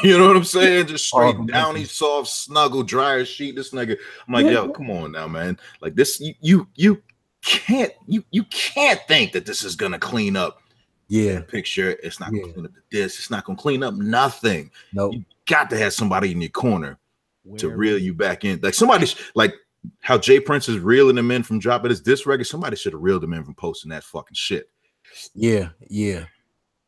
You know what I'm saying? Just straight downy, soft, snuggle, dryer sheet. This nigga, I'm like, yo, come on now, man. Like this, you can't think that this is gonna clean up. That picture. It's not gonna clean up the disc. It's not gonna clean up nothing. No, you got to have somebody in your corner to reel you back in. Like somebody, like how Jay Prince is reeling him in from dropping his disc record. Somebody should have reeled him in from posting that fucking shit. Yeah.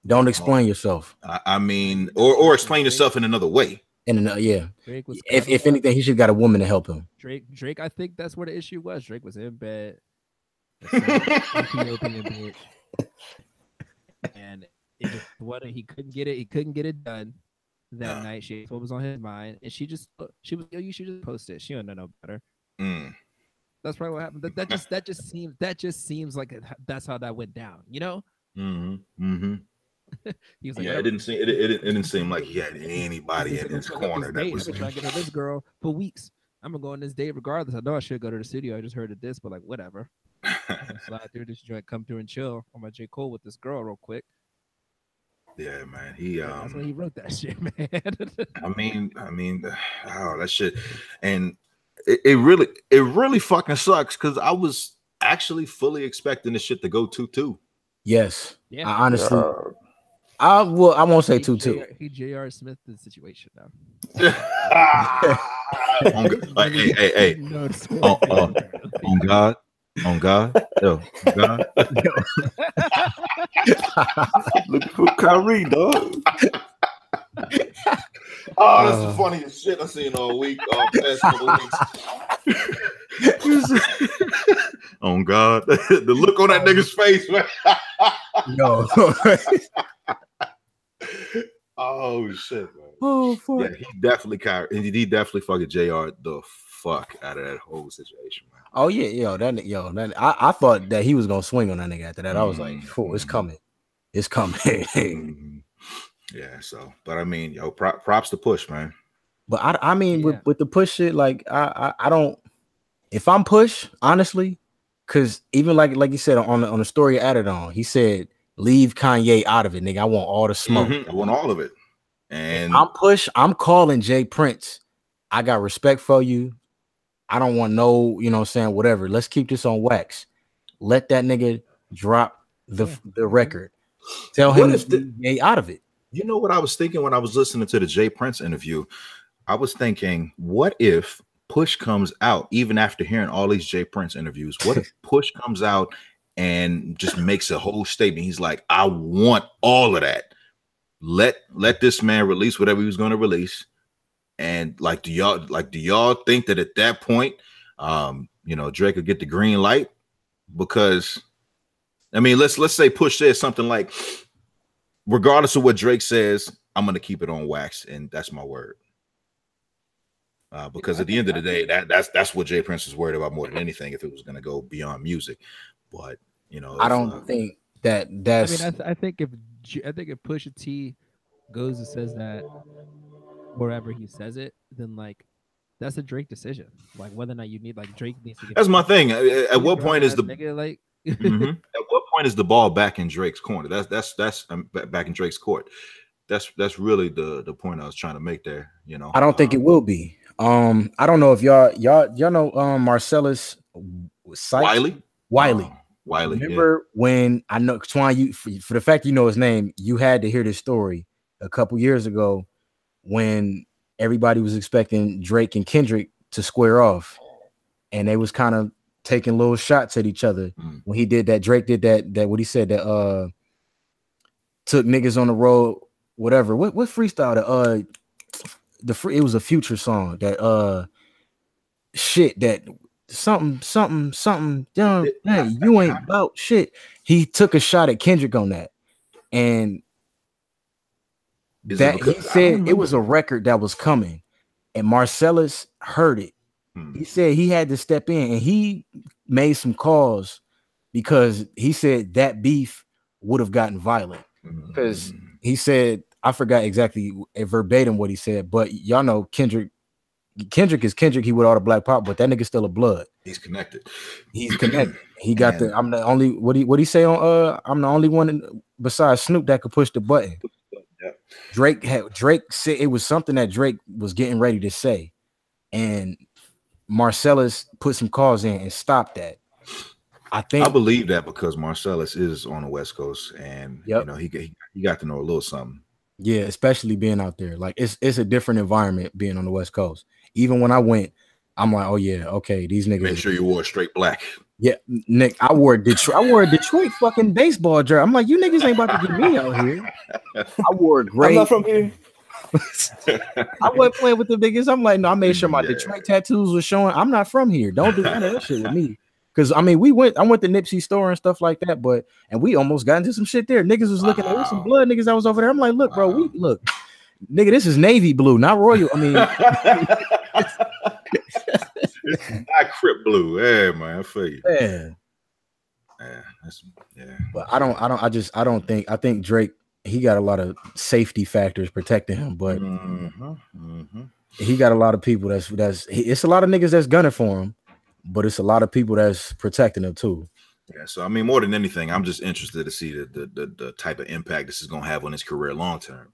Don't explain yourself. I mean, or explain yourself in another way. If anything, he should have got a woman to help him. Drake, I think that's where the issue was. Drake was in bed. Bitch. And it just wasn't. He couldn't get it. He couldn't get it done that night. What was on his mind, and she was, yo, you should just post it. She don't know no better. That's probably what happened. That just seems like that's how that went down. You know. He was like, it didn't seem like he had anybody in his corner that was trying to get her this girl for weeks. I'm gonna go on this date regardless. I know I should go to the studio. I just heard of this, but like whatever. Slide through this joint, come through and chill on my J. Cole with this girl real quick. Yeah, man. That's when he wrote that shit, man. I mean, that shit, and it really fucking sucks because I was actually fully expecting this shit to go 2-2. Yes, yeah. I honestly. I won't say 2-2. He J.R. Smith the situation now. Hey. On God. Yo, God. Look for Kyrie, dog. Oh, that's the funniest shit I've seen all week. Past couple weeks. On God. The look on that nigga's face, man. No. Oh shit, man. Oh fuck. Yeah, he definitely fucking JR the fuck out of that whole situation, man. Oh yeah, I thought that he was gonna swing on that nigga after that. I was like, it's coming. It's coming. Yeah, so but I mean, props to Push, man. But I mean with the Push shit, like I don't, if I'm Push, honestly, because even like you said on the story added on, he said leave Kanye out of it, nigga. I want all the smoke. I want all of it. And if I'm Push, I'm calling Jay Prince. I got respect for you. I don't want no, you know what I'm saying, whatever. Let's keep this on wax. Let that nigga drop the record. Tell him to stay out of it. You know what I was thinking when I was listening to the Jay Prince interview? I was thinking, what if Push comes out, even after hearing all these Jay Prince interviews, what if Push comes out and just makes a whole statement? He's like, I want all of that. Let this man release whatever he was going to release. And like, do y'all think that at that point, Drake could get the green light? Because I mean, let's say Push says something like, regardless of what Drake says, I'm going to keep it on wax, and that's my word. Because at the end of the day, that's what Jay Prince is worried about more than anything. If it was going to go beyond music, but I don't think that's. I mean, I think if Pusha T goes and says that wherever he says it, then like that's a Drake decision. Like whether or not you need, like, Drake needs to get. That's my thing. At what point is the nigga, like? At what point is the ball back in Drake's corner? That's back in Drake's court. That's really the point I was trying to make there. I don't think it will be. I don't know if y'all know Marcellus Wiley. Wiley. Remember when I know Twan, you for the fact you know his name, you had to hear this story a couple years ago when everybody was expecting Drake and Kendrick to square off, and they was kind of taking little shots at each other. When he did that, Drake did that what he said, that took niggas on the road, whatever. What freestyle? It was a Future song that shit that something young, hey, you ain't about shit. He took a shot at Kendrick on that, and he said it was a record that was coming, and Marcellus heard it He said he had to step in, and he made some calls because he said that beef would have gotten violent. Because he said, I forgot exactly verbatim what he said, but y'all know Kendrick is Kendrick. He with all the black pop, but that nigga's still a blood. He's connected. He got the. I'm the only. What he say on? I'm the only one besides Snoop that could push the button. Drake said it was something that Drake was getting ready to say, and Marcellus put some calls in and stopped that. I believe that because Marcellus is on the West Coast, and you know he got to know a little something. Yeah, especially being out there. Like it's a different environment being on the West Coast. Even when I went, I'm like, oh yeah, okay, these niggas. Make sure you wore straight black. Yeah, Nick, I wore a Detroit fucking baseball jersey. I'm like, you niggas ain't about to get me out here. I wore a gray. I'm not from here. I wasn't playing with the biggest. I'm like, no, I made sure my Detroit tattoos were showing. I'm not from here. Don't do none of that shit with me. Because I mean, I went to Nipsey store and stuff like that, and we almost got into some shit there. Niggas was looking at some blood niggas that was over there. I'm like, look, bro, nigga, this is navy blue, not royal. I mean, it's not Crip blue. Yeah, man, I feel you. Yeah. But I think Drake, he got a lot of safety factors protecting him, but he got a lot of people it's a lot of niggas that's gunning for him. But it's a lot of people that's protecting him too. Yeah, so I mean, more than anything, I'm just interested to see the type of impact this is gonna have on his career long term.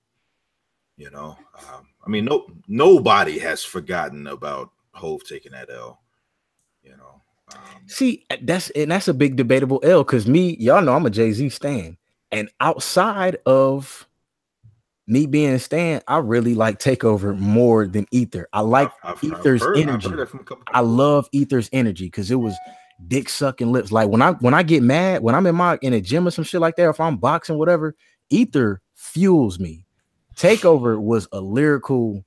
You know, I mean, nobody has forgotten about Hove taking that L. You know, see, that's a big debatable L because y'all know I'm a Jay-Z stan, and outside of me being a stan, I really like Takeover more than Ether. I like Ether's energy. I love Ether's energy because it was dick sucking lips. Like when I get mad, when I'm in a gym or some shit like that, if I'm boxing, whatever, Ether fuels me. Takeover was a lyrical.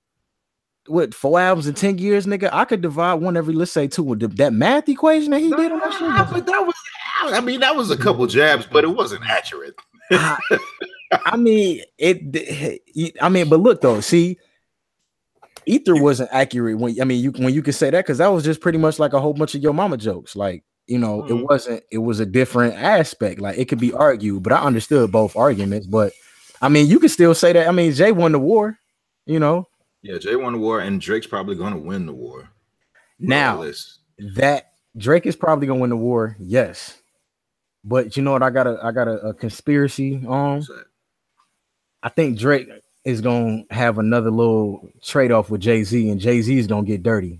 What 4 albums in 10 years, nigga? I could divide one every, let's say, 2 with that math equation that he did on that shit. But that was a couple jabs, but it wasn't accurate. I mean, but look though, see, Ether wasn't accurate when you could say that because that was just pretty much like a whole bunch of Yo Mama jokes. Like, you know, it was a different aspect. Like it could be argued, but I understood both arguments. But I mean, you could still say that. I mean, Jay won the war, you know. Yeah, Jay won the war, and Drake's probably gonna win the war. Now that Drake is probably gonna win the war, yes. But you know what? I got a conspiracy on. I think Drake is gonna have another little trade-off with Jay-Z, and Jay-Z is gonna get dirty.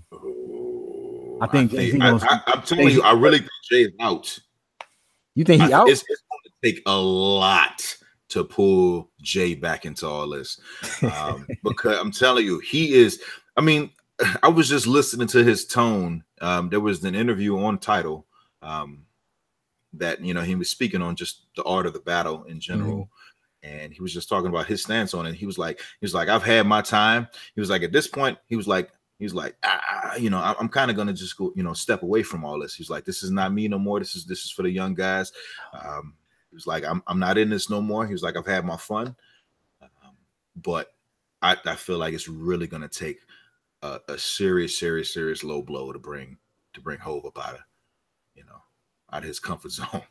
I'm telling you, I really think Jay is out. You think he out? It's gonna take a lot to pull Jay back into all this. Because I'm telling you, he is. I mean, I was just listening to his tone. There was an interview on Tidal that, you know, he was speaking on just the art of the battle in general. And he was just talking about his stance on it. He was like, I've had my time. He was like, at this point, he was like, you know, I'm kind of gonna just go, you know, step away from all this. He's like, this is not me no more. This is for the young guys. He was like, I'm not in this no more. He was like, I've had my fun, but I feel like it's really gonna take a serious low blow to bring Hove up out of his comfort zone.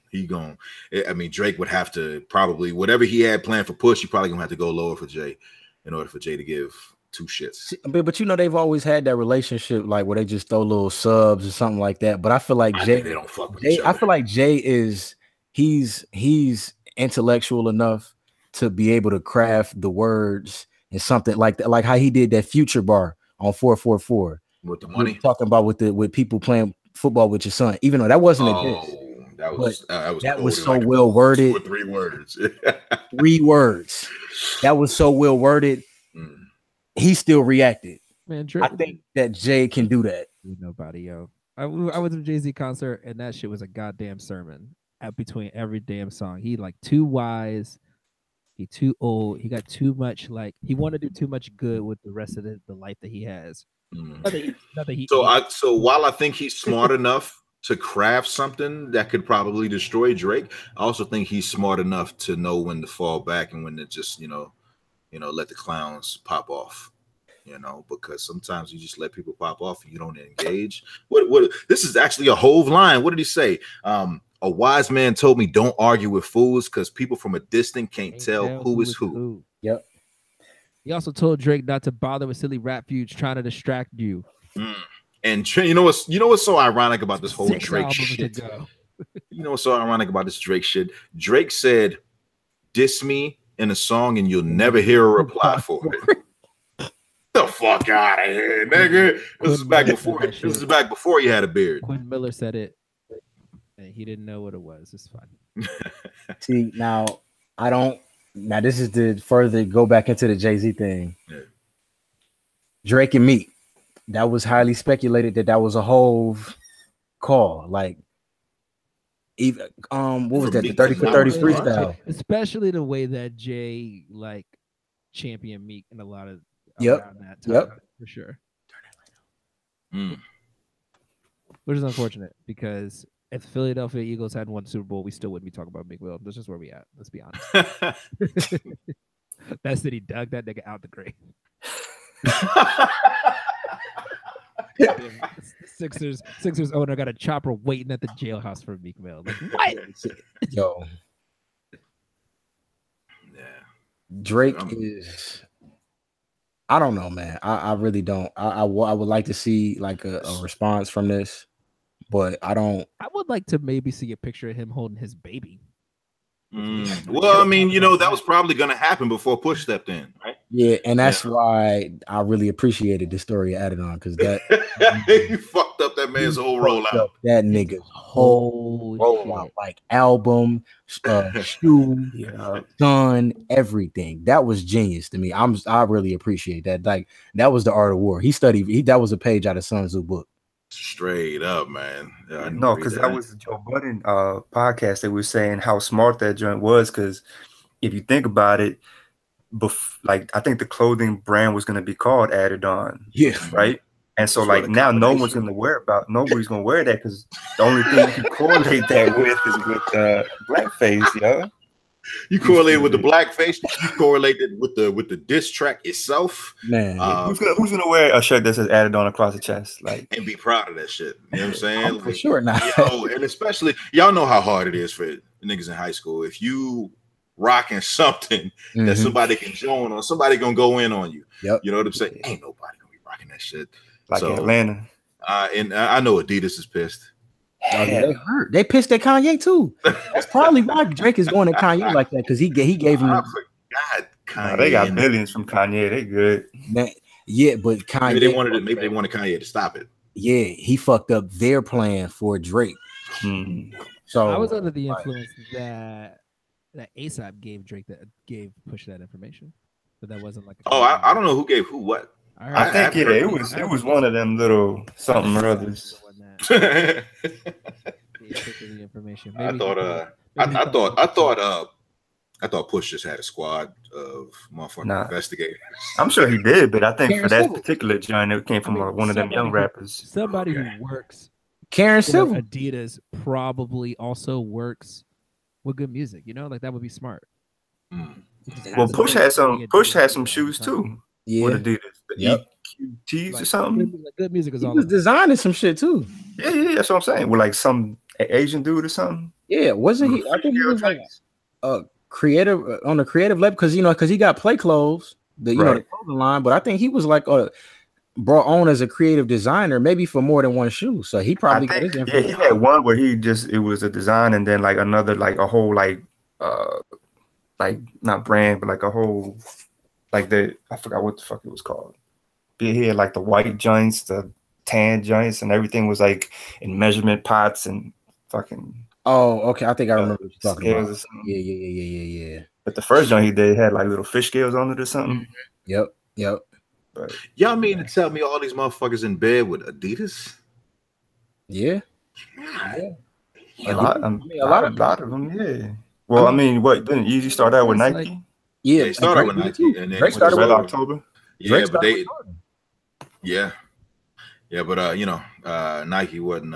Drake would have to probably, whatever he had planned for Push, he probably gonna have to go lower for Jay in order for Jay to give 2 shits. But you know, they've always had that relationship, like where they just throw little subs or something like that. But I feel like Jay, they don't fuck with each other. I feel like Jay he's intellectual enough to be able to craft the words and something like that, like how he did that Future bar on 444 with the money, talking about with people playing football with your son, even though that wasn't a diss. That was so well worded. 2 or 3 words. 3 words. That was so well worded. He still reacted. Man, I think that Jay can do that. Nobody, yo. I was at a Jay-Z concert, and that shit was a goddamn sermon between every damn song. He like too wise. He too old. He got too much. Like he wanted to do too much good with the rest of the life that he has. So while I think he's smart enough to craft something that could probably destroy Drake, I also think he's smart enough to know when to fall back and when to just, you know, let the clowns pop off. you know, because sometimes you just let people pop off and you don't engage. What this is actually a Hove line. What did he say? A wise man told me don't argue with fools because people from a distance can't tell who is who. Yep. He also told Drake not to bother with silly rap feuds trying to distract you. And you know what's so ironic about this whole Drake shit? You know what's so ironic about this Drake shit? Drake said, "Diss me in a song and you'll never hear a reply for it." The fuck out of here, nigga. This is back before you had a beard. Quinn Miller said it, and he didn't know what it was. It's fine. See, now this is to further go back into the Jay-Z thing. Yeah. Drake and Meek. That was highly speculated that was a Hove call. Like, even what was that? The 30 for 30 freestyle. Especially the way that Jay like championed Meek in a lot of around that time, for sure. Which is unfortunate because if the Philadelphia Eagles hadn't won the Super Bowl, we still wouldn't be talking about Meek Mill. That's just where we at. Let's be honest. That city dug that nigga out the grave. Sixers owner got a chopper waiting at the jailhouse for Meek Mill. Like, what? Yo. Yeah. Drake is, I don't know, man. I really don't. I would like to see like a response from this, but I don't. I would like to maybe see a picture of him holding his baby. Well, I mean, that was probably going to happen before Push stepped in, right? Yeah, and that's why I really appreciated the story added on, because that you fucked up that man's whole rollout. That nigga's whole rollout, like album, shoe, gun, everything. That was genius to me. I really appreciate that. Like, that was the art of war. That was a page out of Sun Tzu book. Straight up, man. Yeah, no, because that was the Joe Budden podcast. They were saying how smart that joint was, because if you think about it, like, I think the clothing brand was going to be called Added On. Yeah. Right. And so, like, now nobody's going to wear that, because the only thing you can correlate that with is with blackface, yo. You correlate with the blackface. You correlate it with the diss track itself. Man, who's gonna wear a shirt that says "Added On" across the chest, like, and be proud of that shit? You know what I'm saying? For sure not. And especially, y'all know how hard it is for niggas in high school. If you rocking something that somebody can join on, somebody gonna go in on you. Yep. You know what I'm saying? Ain't nobody gonna be rocking that shit. Like Atlanta. And I know Adidas is pissed. Oh, yeah, they hurt. They pissed at Kanye too. That's probably why Drake is going at Kanye like that, because he gave him. I forgot Kanye. They got billions from Kanye. They good. Yeah, but Kanye. Maybe they wanted Kanye to stop it. Yeah, he fucked up their plan for Drake. So I was under the influence that ASAP gave Push that information, but that wasn't like. I don't know who gave who what. I think it was one of them little something or others. The information. I thought Push just had a squad of motherfucking investigators. I'm sure he did, but I think for that particular joint, it came from one of them young rappers. Somebody who works. Karen Civil. Adidas probably also works with good music. Like, that would be smart. Well, Push had some shoes too. Yeah. With Adidas. Yep. EQTs or something. Good music is all. He was designing some shit too. Yeah, that's what I'm saying. With like some Asian dude or something. Yeah, wasn't he? I think he was like a creative on the creative level, because he got Play Clothes, the clothing line. But I think he was like brought on as a creative designer, maybe for more than one shoe. So he probably got his information. Yeah, he had one where it was a design, and then like another, like a whole like not brand, but like a whole. Like I forgot what the fuck it was called. He had like the white joints, the tan joints, and everything was like in measurement pots and fucking. Oh, okay. I think I remember what you're talking about. Yeah. But the first joint he did had like little fish scales on it or something. Yep. But y'all mean to tell me all these motherfuckers in bed with Adidas? Yeah. A lot of them. Yeah. Well, I mean, what didn't Yeezy start out with Nike? Yeah, they started with Nike, and then Drake started with October. Yeah, but Nike wasn't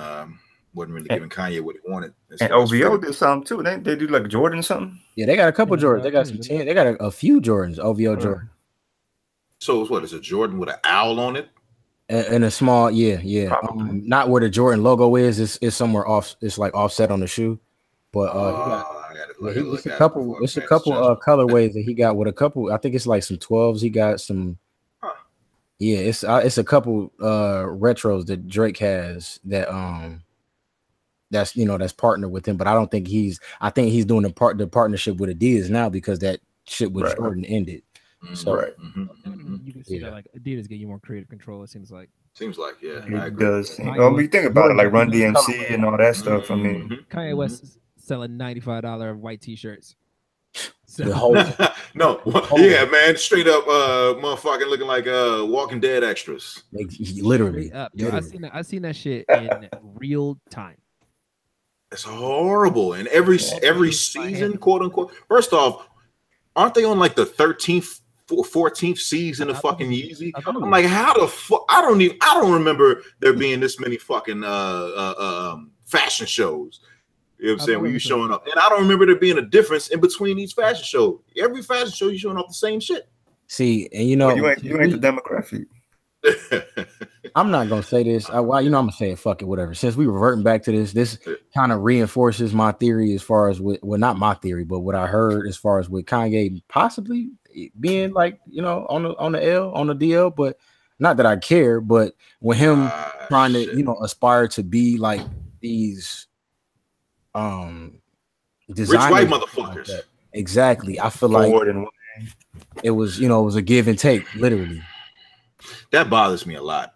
really giving Kanye what he wanted. And OVO did something too. They do like Jordan or something. Yeah, they got a couple Jordans. They got some 10. They got a few Jordans. OVO Jordan. So it's what? Is a Jordan with an owl on it? And a small, yeah. Not where the Jordan logo is. It's somewhere off. It's like offset on the shoe. But it's a couple colorways that he got with a couple. I think it's like some 12s. He got some. Yeah, it's a couple retros that Drake has that that's partnered with him. But I think he's doing the partnership with Adidas now because that shit with Jordan ended. So you can see that like Adidas get you more creative control. It seems like. Yeah, it does. We think about it, like Run DMC and all that stuff. I mean, Kanye West is selling $95 white T-shirts. So. The whole yeah, man, straight up, motherfucking looking like Walking Dead extras. Literally, I seen that shit in real time. It's horrible, and every season, quote unquote. First off, aren't they on like the 13th? 14th season of fucking Yeezy. I'm like, how the fuck? I don't remember there being this many fucking fashion shows. You know what I'm saying? Where you showing up, and I don't remember there being a difference in between each fashion show. Every fashion show you showing off the same shit. See, and you know, you ain't the demographic. I'm not gonna say this. I'm gonna say it. Fuck it, whatever. Since we reverting back to this kind of reinforces my theory as far as not my theory, but what I heard as far as with Kanye possibly being like on the DL, but not that I care. But with him trying to aspire to be like these rich white motherfuckers. Like exactly. I feel like it was a give and take, literally. That bothers me a lot.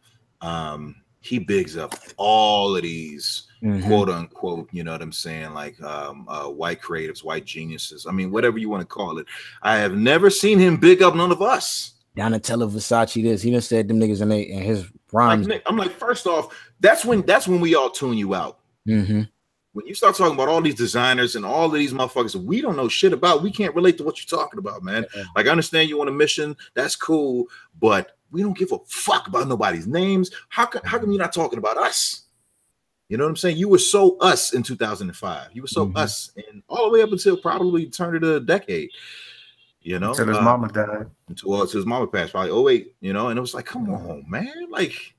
He bigs up all of these quote unquote, you know what I'm saying, like white creatives, white geniuses. I mean, whatever you want to call it. I have never seen him big up none of us. Donatella Versace this. He done said them niggas in his rhymes. I'm like, first off, that's when we all tune you out. When you start talking about all these designers and all of these motherfuckers we don't know shit about, we can't relate to what you're talking about, man. Like, I understand you on a mission, that's cool, but we don't give a fuck about nobody's names. How come you're not talking about us? You know what I'm saying? You were so us in 2005. You were so us, and all the way up until probably turn of the decade. You know, until his mama died. Until his mama passed, probably 08. You know, and it was like, come on, man, like.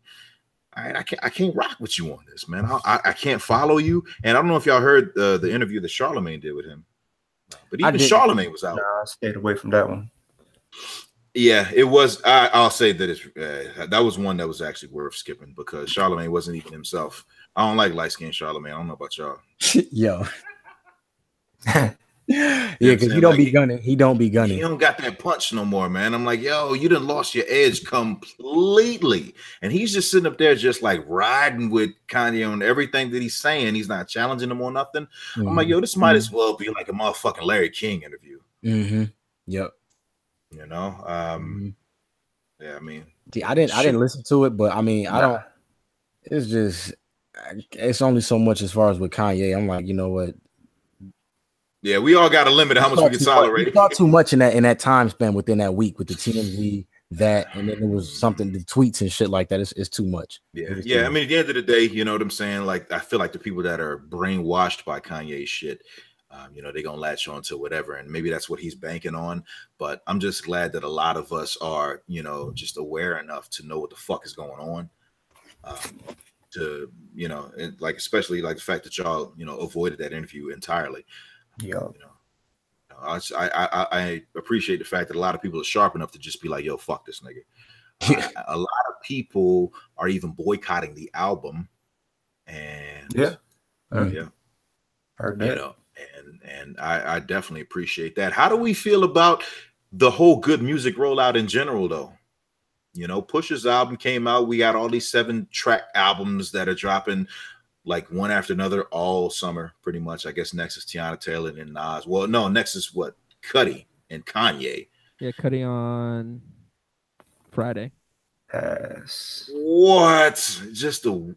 I can't rock with you on this, man. I can't follow you. And I don't know if y'all heard the interview that Charlemagne did with him, but even Charlemagne was out. Nah, I stayed away from that one. Yeah, it was. I'll say that that was one that was actually worth skipping because Charlemagne wasn't even himself. I don't like light skinned Charlemagne. I don't know about y'all. Yo. Yeah, because he don't be gunning. He don't be gunning. He don't got that punch no more, man. I'm like, yo, you done lost your edge completely. And he's just sitting up there just like riding with Kanye on everything that he's saying. He's not challenging him on nothing. I'm like, yo, this might as well be like a motherfucking Larry King interview. Yep. You know? Yeah, I mean. See, I didn't listen to it, but I mean, I don't. It's only so much as far as with Kanye. I'm like, you know what? Yeah, we all got a limit of how much we can tolerate. We thought too much in that time span within that week with the TMZ, that, and then there was something, the tweets and shit like that. It's too much. Yeah. I mean, at the end of the day, you know what I'm saying? Like, I feel like the people that are brainwashed by Kanye's shit, you know, they're gonna latch on to whatever, and maybe that's what he's banking on. But I'm just glad that a lot of us are, you know, just aware enough to know what the fuck is going on. To, you know, and like, especially like the fact that y'all, you know, avoided that interview entirely. Yeah, you know, I appreciate the fact that a lot of people are sharp enough to just be like, yo, fuck this nigga. A lot of people are even boycotting the album, and heard that. You know, and I definitely appreciate that. How do we feel about the whole good music rollout in general, though? You know, Pusha's album came out. We got all these 7-track albums that are dropping like one after another all summer, pretty much. I guess next is Tiana Taylor and Nas. Well, no, next is what? Cudi and Kanye. Yeah, Cudi on Friday. Yes. What? Just a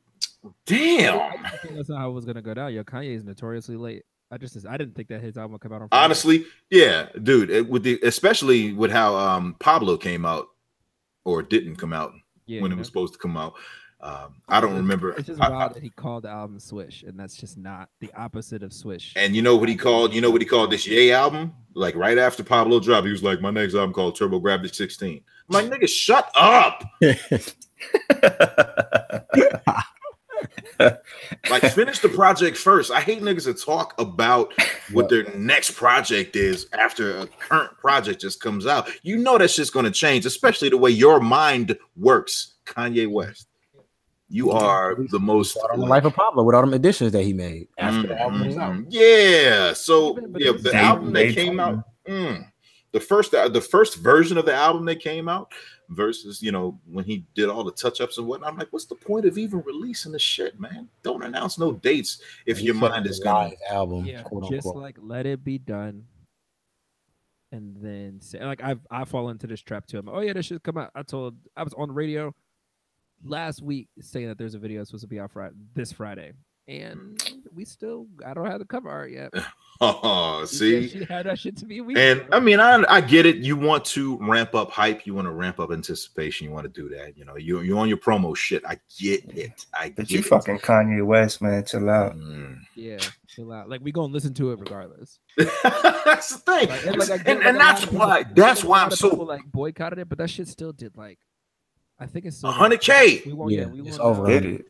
damn. I think that's not how it was gonna go down. Yo, Kanye is notoriously late. I didn't think that his album would come out on Friday. Honestly, yeah, dude. Especially with how Pablo came out or didn't come out when it was supposed to come out. I don't remember. It's just wild that he called the album Swish, and that's just not the opposite of Swish. And you know what he called? You know what he called this Ye album? Like right after Pablo dropped, he was like, "My next album called Turbo Gravity 16." I'm like, nigga, shut up. Like, finish the project first. I hate niggas that talk about what their next project is after a current project just comes out. You know that shit's gonna change, especially the way your mind works. Kanye West, you are the most on the Life of Pablo with all them additions that he made after the album was out. Yeah, so yeah, the album that came out, the first version of the album that came out versus, you know, when he did all the touch-ups and whatnot. I'm like, what's the point of even releasing the shit, man? Don't announce no dates if your mind is gonna album, quote just unquote. Like let it be done. And then say, like I fall into this trap too. I'm like, oh yeah, this should come out. I was on the radio last week saying that there's a video supposed to be out this Friday. And I don't have the cover art yet. Oh, see, she had that shit to be weak. And I mean, I get it. You want to ramp up hype. You want to ramp up anticipation. You want to do that. You know, you're on your promo shit. I get it. But you fucking Kanye West, man. Chill out. Yeah, chill out. Like we gonna listen to it regardless. That's the thing. And that's why I'm so like boycotted it. But that shit still did like, I think it's still 100K. It's over.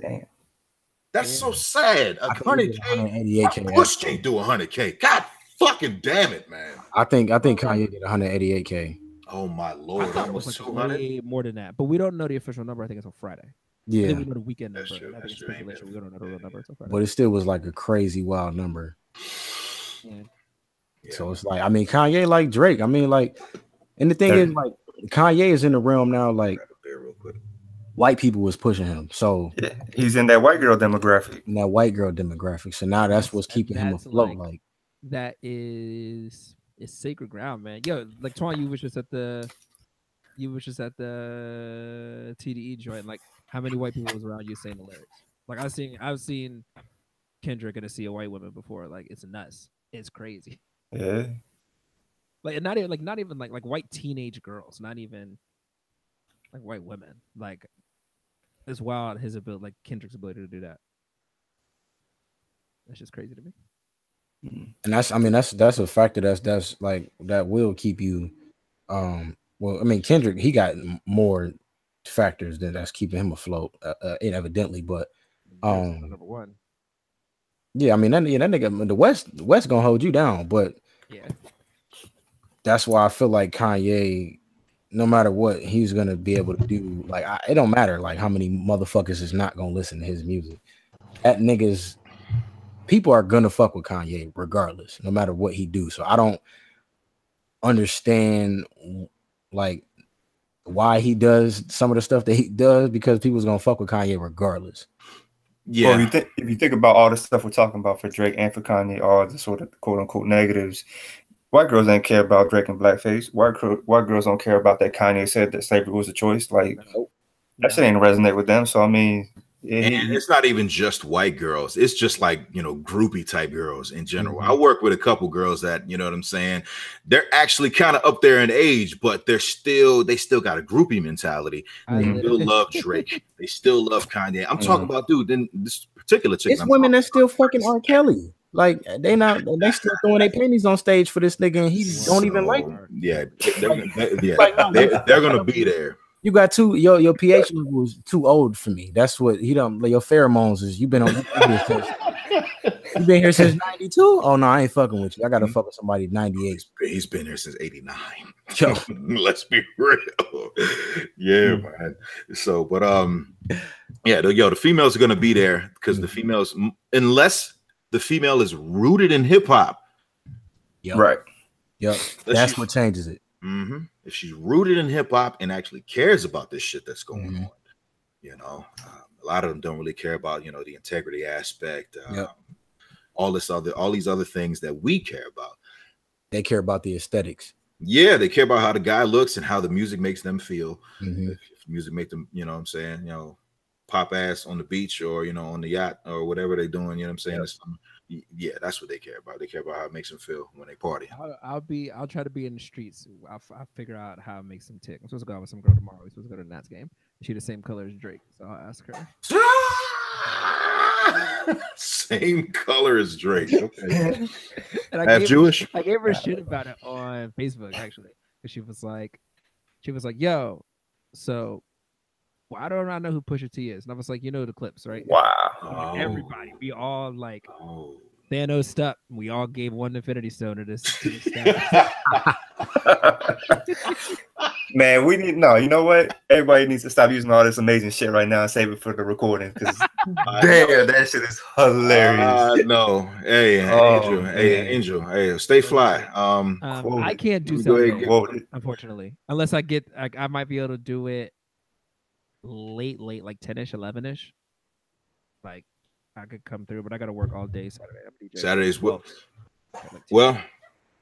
Damn. That's so sad. 100K. Push can't do 100K. God fucking damn it, man. I think Kanye did 188K. Oh my lord, that was like 200. Way more than that. But we don't know the official number. I think it's on Friday. Yeah, we know the weekend number. We don't know the real number. But it still was like a crazy wild number. Yeah. So it's like, I mean, Kanye like Drake. I mean, like, and the thing is, like, Kanye is in the realm now, like. White people was pushing him, so yeah, he's in that white girl demographic. So now that's what's keeping him afloat. Like that is sacred ground, man. Yo, like Twan, you was just at the TDE joint. Like, how many white people was around you saying the lyrics? Like I've seen Kendrick and a sea of white women before. Like it's nuts. It's crazy. Yeah. Like not even like white teenage girls. Not even like white women. Like. It's wild his ability, like Kendrick's ability to do that. That's just crazy to me. And that's a factor that's like that will keep you. Well, I mean, Kendrick, he got more factors that's keeping him afloat, evidently. But number one. Yeah, I mean that nigga, the West gonna hold you down, but yeah, that's why I feel like Kanye. No matter what, he's gonna be able to do. Like, it don't matter like how many motherfuckers is not gonna listen to his music. That niggas, people are gonna fuck with Kanye regardless, no matter what he do. So I don't understand like why he does some of the stuff that he does, because people's gonna fuck with Kanye regardless. Yeah. Well, if you think about all the stuff we're talking about for Drake and for Kanye, all the sort of quote unquote negatives. White girls ain't care about Drake and blackface. White girls don't care about that Kanye said that slavery was a choice. Like, that shit ain't resonate with them. So I mean, and it's not even just white girls. It's just like, you know, groupie type girls in general. I work with a couple girls that, you know what I'm saying, they're actually kind of up there in age, but they still got a groupie mentality. They still love Drake. They still love Kanye. I'm talking about, dude, then this particular chick. It's women that still fucking R. Kelly. Like they still throwing their panties on stage for this nigga, and he don't even like it. Yeah, they're gonna be there. You got your pH level was too old for me. That's what he don't. Like, your pheromones is you've been here since 92. Oh no, I ain't fucking with you. I gotta fuck with somebody 98. He's been here since 89. Yo, let's be real. Yeah, man. So, but yeah, the females are gonna be there because the females, unless the female is rooted in hip hop. Yep. Right. Yep. That's what changes it. If she's rooted in hip hop and actually cares about this shit that's going on, you know, a lot of them don't really care about, you know, the integrity aspect, all these other things that we care about. They care about the aesthetics. Yeah, they care about how the guy looks and how the music makes them feel. If music make them, you know what I'm saying, you know, pop ass on the beach or, you know, on the yacht or whatever they're doing, you know what I'm saying? Yeah, that's what they care about. They care about how it makes them feel when they party. I'll try to be in the streets. I'll figure out how it makes them tick. I'm supposed to go out with some girl tomorrow. We're supposed to go to the Nats game. She's the same color as Drake, so I'll ask her. Same color as Drake. Okay. And I gave her shit about it on Facebook, actually, because she was like, She was like, "Yo, so why don't I know who Pusha T is?" And I was like, "You know the clips, right?" Wow. Everybody, we all like Thanos stuff. We all gave one Infinity Stone to this staff. Man, we need you know what? Everybody needs to stop using all this amazing shit right now and save it for the recording because damn, that shit is hilarious. No, hey, Angel, hey, stay fly. I can't do something, unfortunately, unless I get. I might be able to do it late, like 10ish, 11ish. Like I could come through, but I got to work all day Saturday. I'm DJing. Saturdays, well,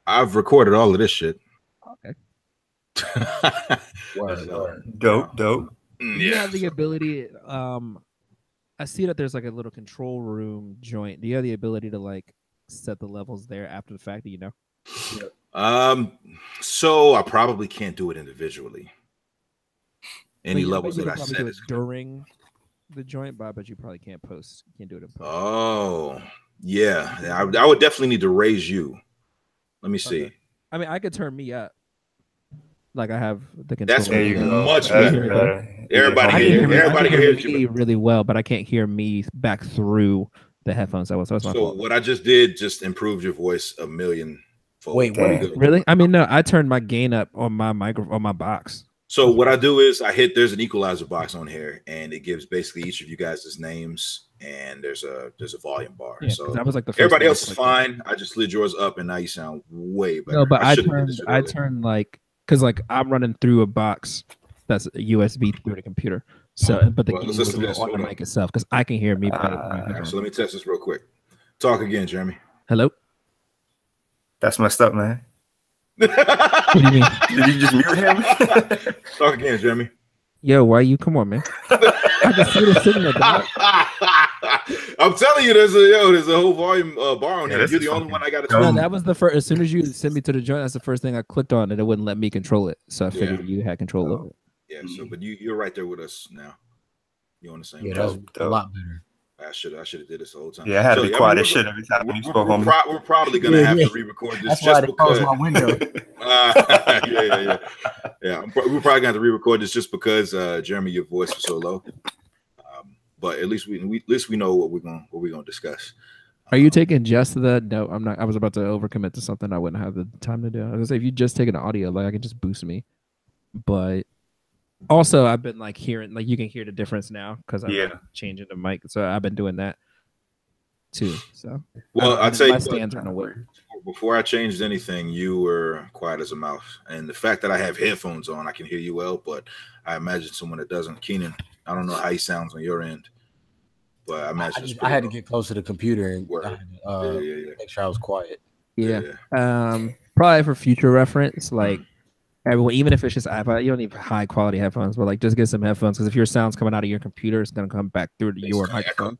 I've recorded all of this shit. Okay. Dope. You have the ability. I see that there's like a little control room joint. Do you have the ability to like set the levels there after the fact that you know? So I probably can't do it individually. Any levels that I set during the joint, but you probably can't post. You can't do it in post. Oh, yeah. I would definitely need to raise you. Let me see. I mean, I could turn me up. Like I have the control. That's much better. Everybody can hear me really well, but I can't hear me back through the headphones. So that's my fault. What I just did just improved your voice a million fold. Wait, really? I mean, no, I turned my gain up on my microphone on my box. So what I do is there's an equalizer box on here, and it gives basically each of you guys' names, and there's a volume bar. Yeah, so that was like the first everybody else is fine. I just slid yours up, and now you sound way better. No, but I turned like because like I'm running through a box that's a USB through the computer. So, but the gain was on the mic itself because I can hear me better. So let me test this real quick. Talk again, Jeremy. Hello. That's messed up, man. What do you mean? Did you just mute him? Talk again, Jeremy. Yo, why you? Come on, man. I can see the signal, dog. I'm telling you, there's a whole volume bar on here. You're the only one I got to. No, that was the first. As soon as you sent me to the joint, that's the first thing I clicked on, and it wouldn't let me control it. So I figured you had control over it. Yeah. So, but you're right there with us now. You're on the same. Yeah, that's a lot better. I should have did this the whole time. Yeah, I had to be quiet as shit every time you spoke on me. We're probably gonna have to re-record this. That's just why because. I closed my window. Yeah. We're probably gonna have to re-record this just because Jeremy, your voice was so low. But at least we know what we're gonna discuss. Are you taking just the? No, I'm not. I was about to overcommit to something I wouldn't have the time to do. I was gonna say if you just take an audio, like I can just boost me, but. Also, I've been like hearing, like you can hear the difference now because I'm changing the mic. So I've been doing that too. So I'd say my stands are in a way. Before I changed anything, you were quiet as a mouse, and the fact that I have headphones on, I can hear you well. But I imagine someone that doesn't, Keenan, I don't know how he sounds on your end, but I imagine I had to get close to the computer and make sure I was quiet. Yeah. Probably for future reference, like. Everyone, even if it's just iPod, you don't need high quality headphones, but like just get some headphones because if your sound's coming out of your computer, it's gonna come back through to your microphone.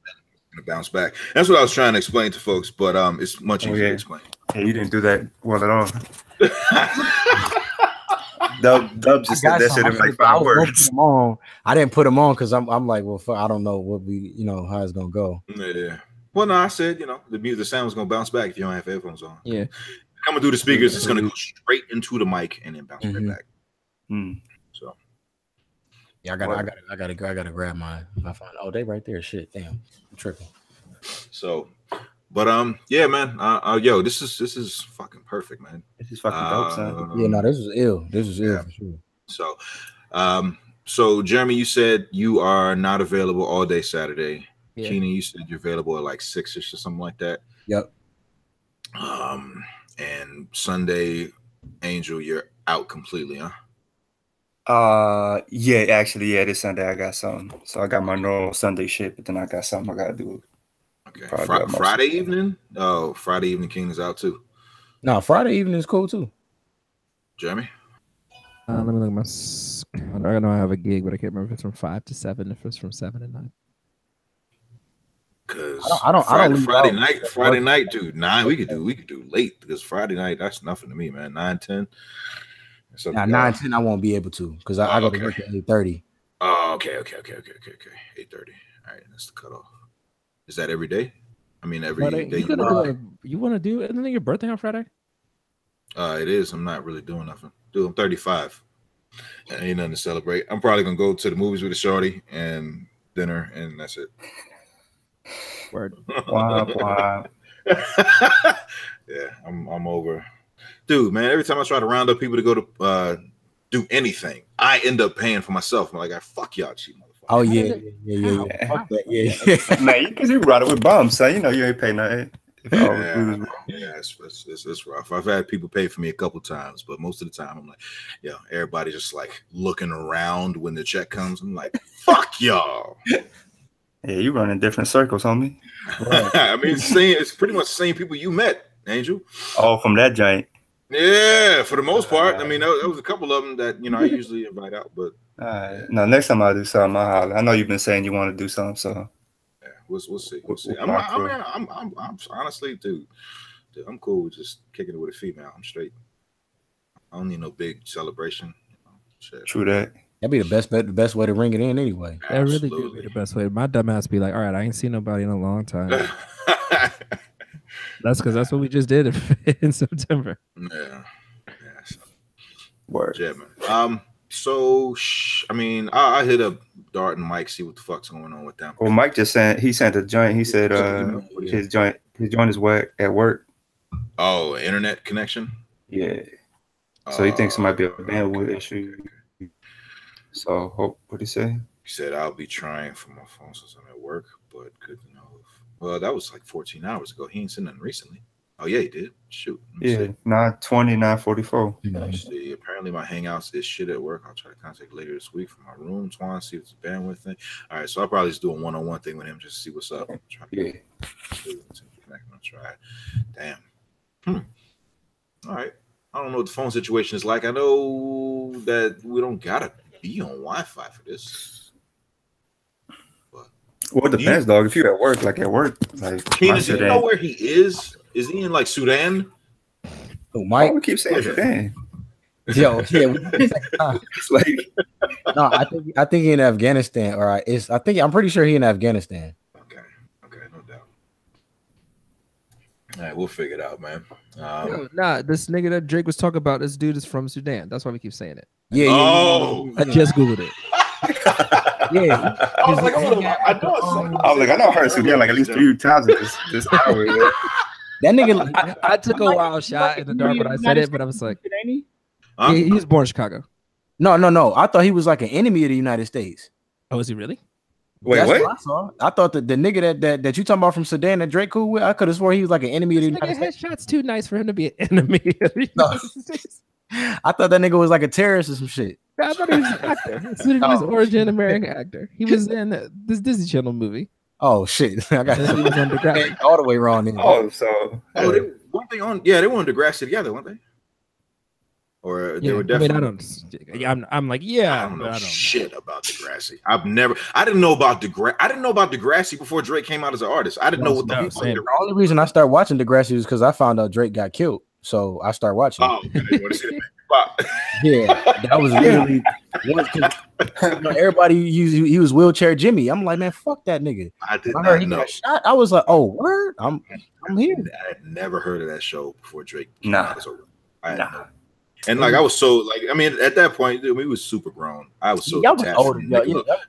Gonna bounce back. That's what I was trying to explain to folks, but it's much easier to explain. Hey, you didn't do that well at all. Dub just said that shit in like 5 words. I didn't put them on because I'm like, well, I don't know how it's gonna go. Yeah. Well, no, I said the sound's gonna bounce back if you don't have headphones on. Yeah. Coming through the speakers, it's going to go straight into the mic and then bounce right back. So, yeah, I gotta grab my phone. Oh, they right there. Shit, damn, I'm tripping. So, but yeah, man. Yo, this is fucking perfect, man. This is fucking dope, son. Yeah, no, this is ill. This is ill for So, sure. so Jeremy, you said you are not available all day Saturday. Yeah. Keenan, you said you're available at like 6ish or something like that. Yep. And Sunday, Angel, you're out completely, huh? Yeah, actually, this Sunday I got something. So I got my normal Sunday shit, but then I got something I gotta do. Okay. Friday evening? Oh, Friday evening King is out too. No, Friday evening is cool too. Jeremy? Let me look at my I know I have a gig, but I can't remember if it's from 5 to 7, if it's from 7 to 9. Because Friday night, dude. 9 we could do late because Friday night that's nothing to me, man. 9, 10. 9, 10 I won't be able to because I go to work at 8:30. Oh, okay. 8:30. All right, that's the cutoff. Is that every day? I mean, every Friday, day. You want to do? Isn't it your birthday on Friday? It is. I'm not really doing nothing. Dude, I'm 35. Ain't nothing to celebrate. I'm probably gonna go to the movies with a shorty and dinner, and that's it. Word. Wow. Yeah, I'm over. Dude, man, every time I try to round up people to go to do anything, I end up paying for myself. I'm like, fuck y'all cheap motherfucker. Oh yeah. Fuck that. Yeah. Man, because you brought it with bums, so you know you ain't pay nothing. It's rough. I've had people pay for me a couple times, but most of the time I'm like, yeah, everybody just like looking around when the check comes. I'm like, fuck y'all. Yeah, you running different circles, homie. Right. I mean, it's pretty much the same people you met, Angel. Oh, from that giant. Yeah, for the most part. I mean, there was a couple of them that I usually invite out, but no, next time I do something, I'll holler. I know you've been saying you want to do something, so yeah, we'll see. I'm honestly, dude, I'm cool with just kicking it with a female. I'm straight. I don't need no big celebration. Shit. True that. That'd be the best way to ring it in anyway. That really do be the best way. My dumb ass be like, all right, I ain't seen nobody in a long time. That's because that's what we just did in September. Yeah. So. Word. Yeah, man. So I mean, I hit up Dart and Mike, see what the fuck's going on with them. Well, Mike just sent a joint. He said his joint is whack at work. Oh, internet connection. Yeah. So he thinks it might be a bandwidth issue. So what did he say? He said, I'll be trying for my phone since I'm at work, but good to know. Well, that was like 14 hours ago. He ain't seen nothing recently. Oh, yeah, he did. Shoot. Yeah, 9:20, 9:44. Let's see. Apparently, my Hangouts is shit at work. I'll try to contact later this week from my room. Twan, see if it's a bandwidth thing. All right, so I'll probably just do a one-on-one thing with him just to see what's up. Try. Damn. All right. I don't know what the phone situation is like. I know that we don't gotta be on Wi-Fi for this. But well, it depends, dog. If you're at work, like, Keenan, do you know where he is? Is he in like Sudan? Oh, Mike, we keep saying Sudan. Yo, yeah. It's like, no, I think he in Afghanistan. All right, I'm pretty sure he in Afghanistan. Okay, no doubt. All right, we'll figure it out, man. This nigga that Drake was talking about, this dude is from Sudan. That's why we keep saying it. Yeah. I just googled it. Yeah, I was like, I know I heard Sudan like at least 3 times in this hour. Yeah. That nigga, I took a wild shot in the dark when I said it, but I was like, he was born in Chicago. No. I thought he was like an enemy of the United States. Oh, is he really? Wait, that's what? I saw. I thought that the nigga that you talking about from Sudan that Drake cool with, I could have swore he was like an enemy of the United States. Headshot's too nice for him to be an enemy of the United States. I thought that nigga was like a terrorist or some shit. I thought he was an actor. He was an origin American actor. He was in this Disney Channel movie. Oh shit! I got he was on Degrassi. all the way wrong. Then. Oh, so they were on Degrassi together, weren't they? Or they were definitely. I mean, I'm like, yeah. I don't know shit about Degrassi. I didn't know about Degrassi. I didn't know about Degrassi before Drake came out as an artist. I didn't know what the fuck. The only reason I started watching Degrassi was because I found out Drake got killed. So I started watching. Oh, okay. You want to see that? Yeah, that was really everybody he was wheelchair Jimmy. I'm like, man, fuck that nigga. I did not know. Got shot. I was like, oh, word. I'm here. I had never heard of that show before Drake. Nah. And like I was so like, I mean, at that point, we was super grown. I was so detached.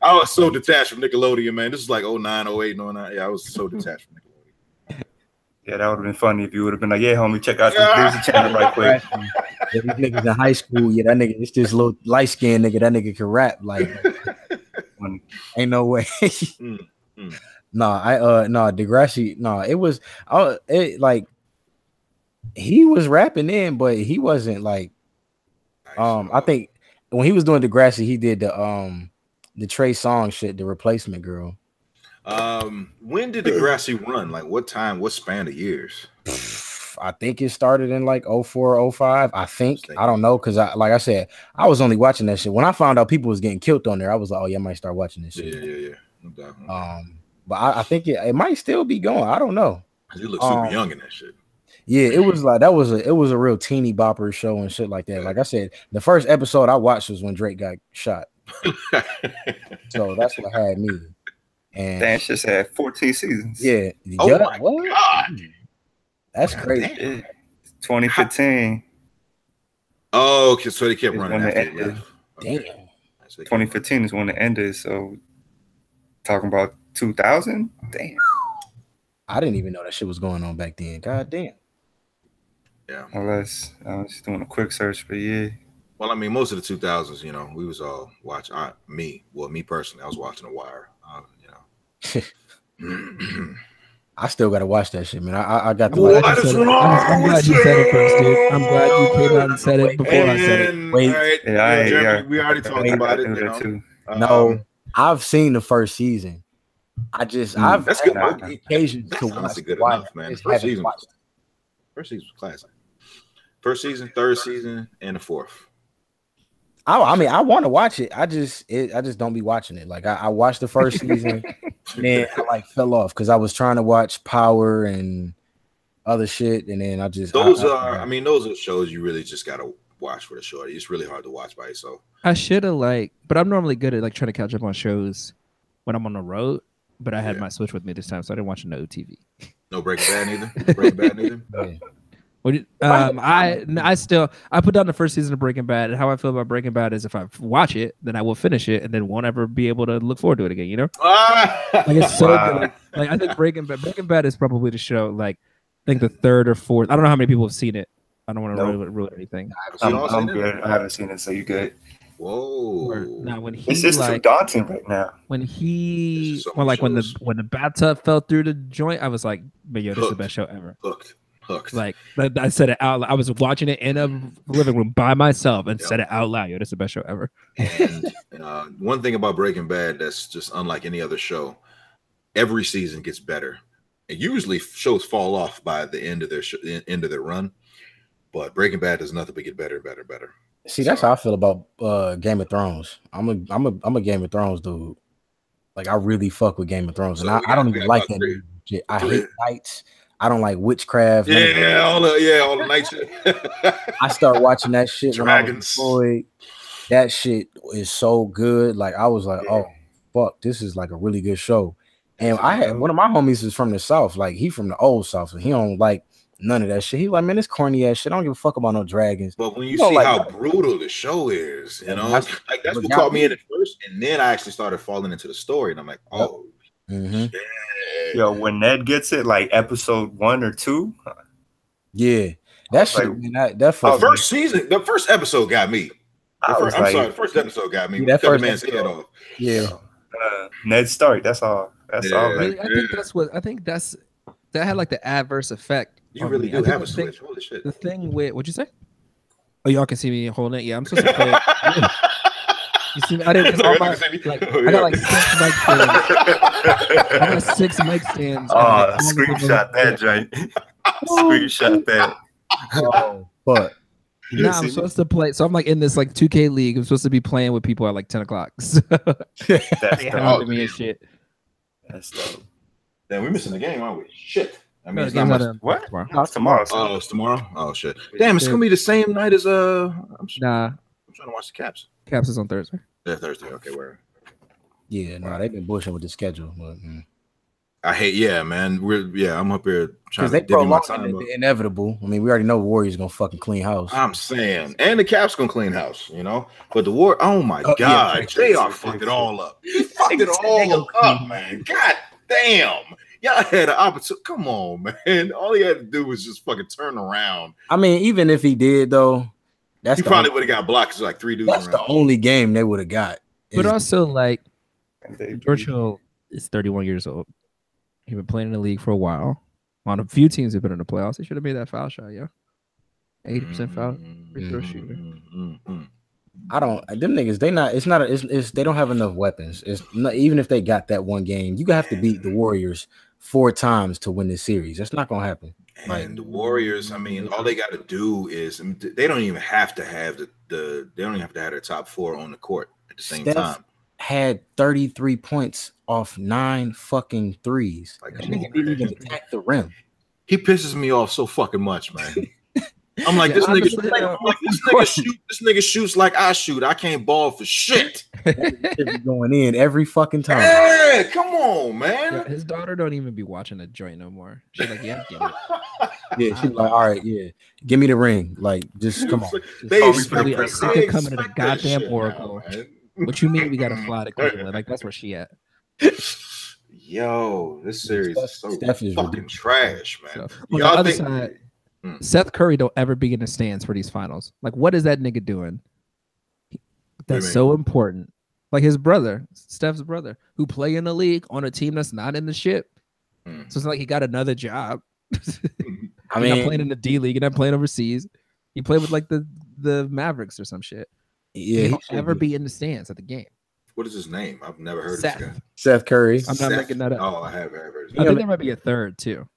I was so detached from Nickelodeon, man. This is like 09, 08, 09. Yeah, I was so detached from Nickelodeon. Yeah, that would have been funny if you would have been like, yeah, homie, check out this Disney Channel right quick. Yeah, these niggas in high school, yeah, that nigga, it's this little light skinned nigga, that nigga can rap. Like, ain't no way. Degrassi, it was, like, he was rapping in, but he wasn't like, I think when he was doing Degrassi, he did the Trey Songz shit, The Replacement Girl. When did Degrassi run? Like what time, what span of years? I think it started in like 04, 05. I think. I don't know, because like I said, I was only watching that shit. When I found out people was getting killed on there, I was like, oh yeah, I might start watching this shit. Yeah. No doubt. But I think it might still be going. I don't know. You look super young in that shit. Yeah, it was like it was a real teeny bopper show and shit like that. Like I said, the first episode I watched was when Drake got shot. So that's what had me. And that shit had 14 seasons. Yeah. Oh my God. That's crazy. 2015. Oh, okay. So they kept running after it. Damn. 2015 is when it ended. So talking about 2000. Damn. I didn't even know that shit was going on back then. God damn. Yeah. Unless I was just doing a quick search, but yeah. Well, I mean, most of the 2000s, you know, we was all watching. Me personally, I was watching The Wire. You know. I still gotta watch that shit, man. I got the. What is wrong? I'm glad you said it first, dude. I'm glad you came out and said it before I said it. Wait, right. Yeah, we already talked about it. You know? Too. No, I've seen the first season. I've that's good. Occasions to watch. Good enough, man. First season was classic. First season, third season, and the fourth. I mean, I want to watch it. I just don't be watching it. Like I watched the first season, and then I like fell off because I was trying to watch Power and other shit, and then those are shows you really just gotta watch for the show. It's really hard to watch by yourself. I should have but I'm normally good at like trying to catch up on shows when I'm on the road. But I had my Switch with me this time, so I didn't watch no TV. No Breaking Bad neither. Yeah. I put down the first season of Breaking Bad, and how I feel about Breaking Bad is if I watch it, then I will finish it, and then won't ever be able to look forward to it again. You know, like it's so good. Like I think Breaking Bad is probably the show. Like I think the third or fourth. I don't know how many people have seen it. I don't want to ruin anything. I'm good. I haven't seen it, so you good. Whoa! Now when it's just too daunting right now. When the bathtub fell through the joint, I was like, "Man, yo, this is the best show ever." Hooked. Like I said it out loud. I was watching it in a living room by myself and said it out loud. Yo, this is the best show ever. And one thing about Breaking Bad that's just unlike any other show, every season gets better. And usually shows fall off by the end of their run, but Breaking Bad does nothing but get better and better and better. See, that's how I feel about Game of Thrones. I'm a Game of Thrones dude. Like I really fuck with Game of Thrones, and I don't even like that shit. I hate knights. I don't like witchcraft. All the night shit. I start watching that shit Dragons. when I was employed. That shit is so good. Like I was like, oh fuck, this is like a really good show. And I had one of my homies is from the South. Like he from the old South, so he don't like none of that shit. He like, man, this corny ass shit. I don't give a fuck about no dragons. But when you see how brutal the show is, you know, that's what caught me in at first, and then I actually started falling into the story, and I'm like, oh. Mm-hmm. Yo, when Ned gets it, like episode 1 or 2, that shit. Like, that first season, the first episode got me. The first episode got me. That first man's head off. Yeah, Ned Stark. That's all. That's all. Really, I think that had like the adverse effect. You really do have a switch. Holy shit! The thing with what'd you say? Oh, y'all can see me holding it. Yeah, I'm supposed to play it. You see, I didn't. I got like 6 mic stands. I got 6 mic stands. Oh, screenshot that, Jay. Screenshot that. Oh, but now I'm supposed to play. So I'm like in this like 2K league. I'm supposed to be playing with people at like 10 o'clock. So that's dope. Me and shit. That's dope. Damn, we're missing the game, aren't we? Shit. I mean, it's not much. What? Tomorrow. No, it's tomorrow. Oh, it's tomorrow. Oh shit. Damn, it's gonna be the same night as I'm trying to watch the Caps. Caps is on Thursday. Yeah, Thursday. Okay, where? Yeah, no, they've been bullshitting with the schedule. But, I hate. Yeah, man. I'm up here trying to divvy my time. The inevitable. I mean, we already know Warriors gonna fucking clean house. I'm saying, and the Caps gonna clean house. You know, but the War. Oh my god, they are fucked it all up. They fucked it all up, man. God damn. Y'all had an opportunity. Come on, man. All he had to do was just fucking turn around. I mean, even if he did, though, he probably would have got blocked. It's like 3 dudes. That's the only game they would have got. But also, like, George Hill is 31 years old. He's been playing in the league for a while. On a few teams have been in the playoffs. He should have made that foul shot, yeah. 80% foul free throw shooter. Them niggas, they don't have enough weapons. It's not, even if they got that one game, you have to beat the Warriors 4 times to win this series. That's not gonna happen. And the Warriors, I mean, all they got to do is they don't even have to have they don't even have to have their top 4 on the court at the same time. Had 33 points off 9 fucking threes. Like, that nigga didn't even attack the rim. He pisses me off so fucking much, man. I'm like, this nigga shoots like I shoot. I can't ball for shit. That shit be going in every fucking time. Yeah, come on, man. Yeah, his daughter don't even be watching the joint no more. She's like, yeah, get it. Yeah, she's like, all right, yeah, give me the ring. Like, just come on. They Really expect sick of coming to the that goddamn shit Oracle. now, What you mean we gotta fly to Cleveland? Like that's where she at. Yo, this series is so Steph is fucking ridiculous. trash, man. So, on the Y'all other think side, Seth Curry don't ever be in the stands for these finals. Like, what is that nigga doing? That's so important. Like his brother, Steph's brother, who play in the league on a team that's not in the ship. So it's like he got another job. I mean, mean, not playing in the D League and not playing overseas. He played with like the Mavericks or some shit. yeah, he don't ever be in the stands at the game. What is his name? I've never heard Seth. of this guy. Seth Curry. I'm not making that up. Oh, I have heard. I think there might be a third too.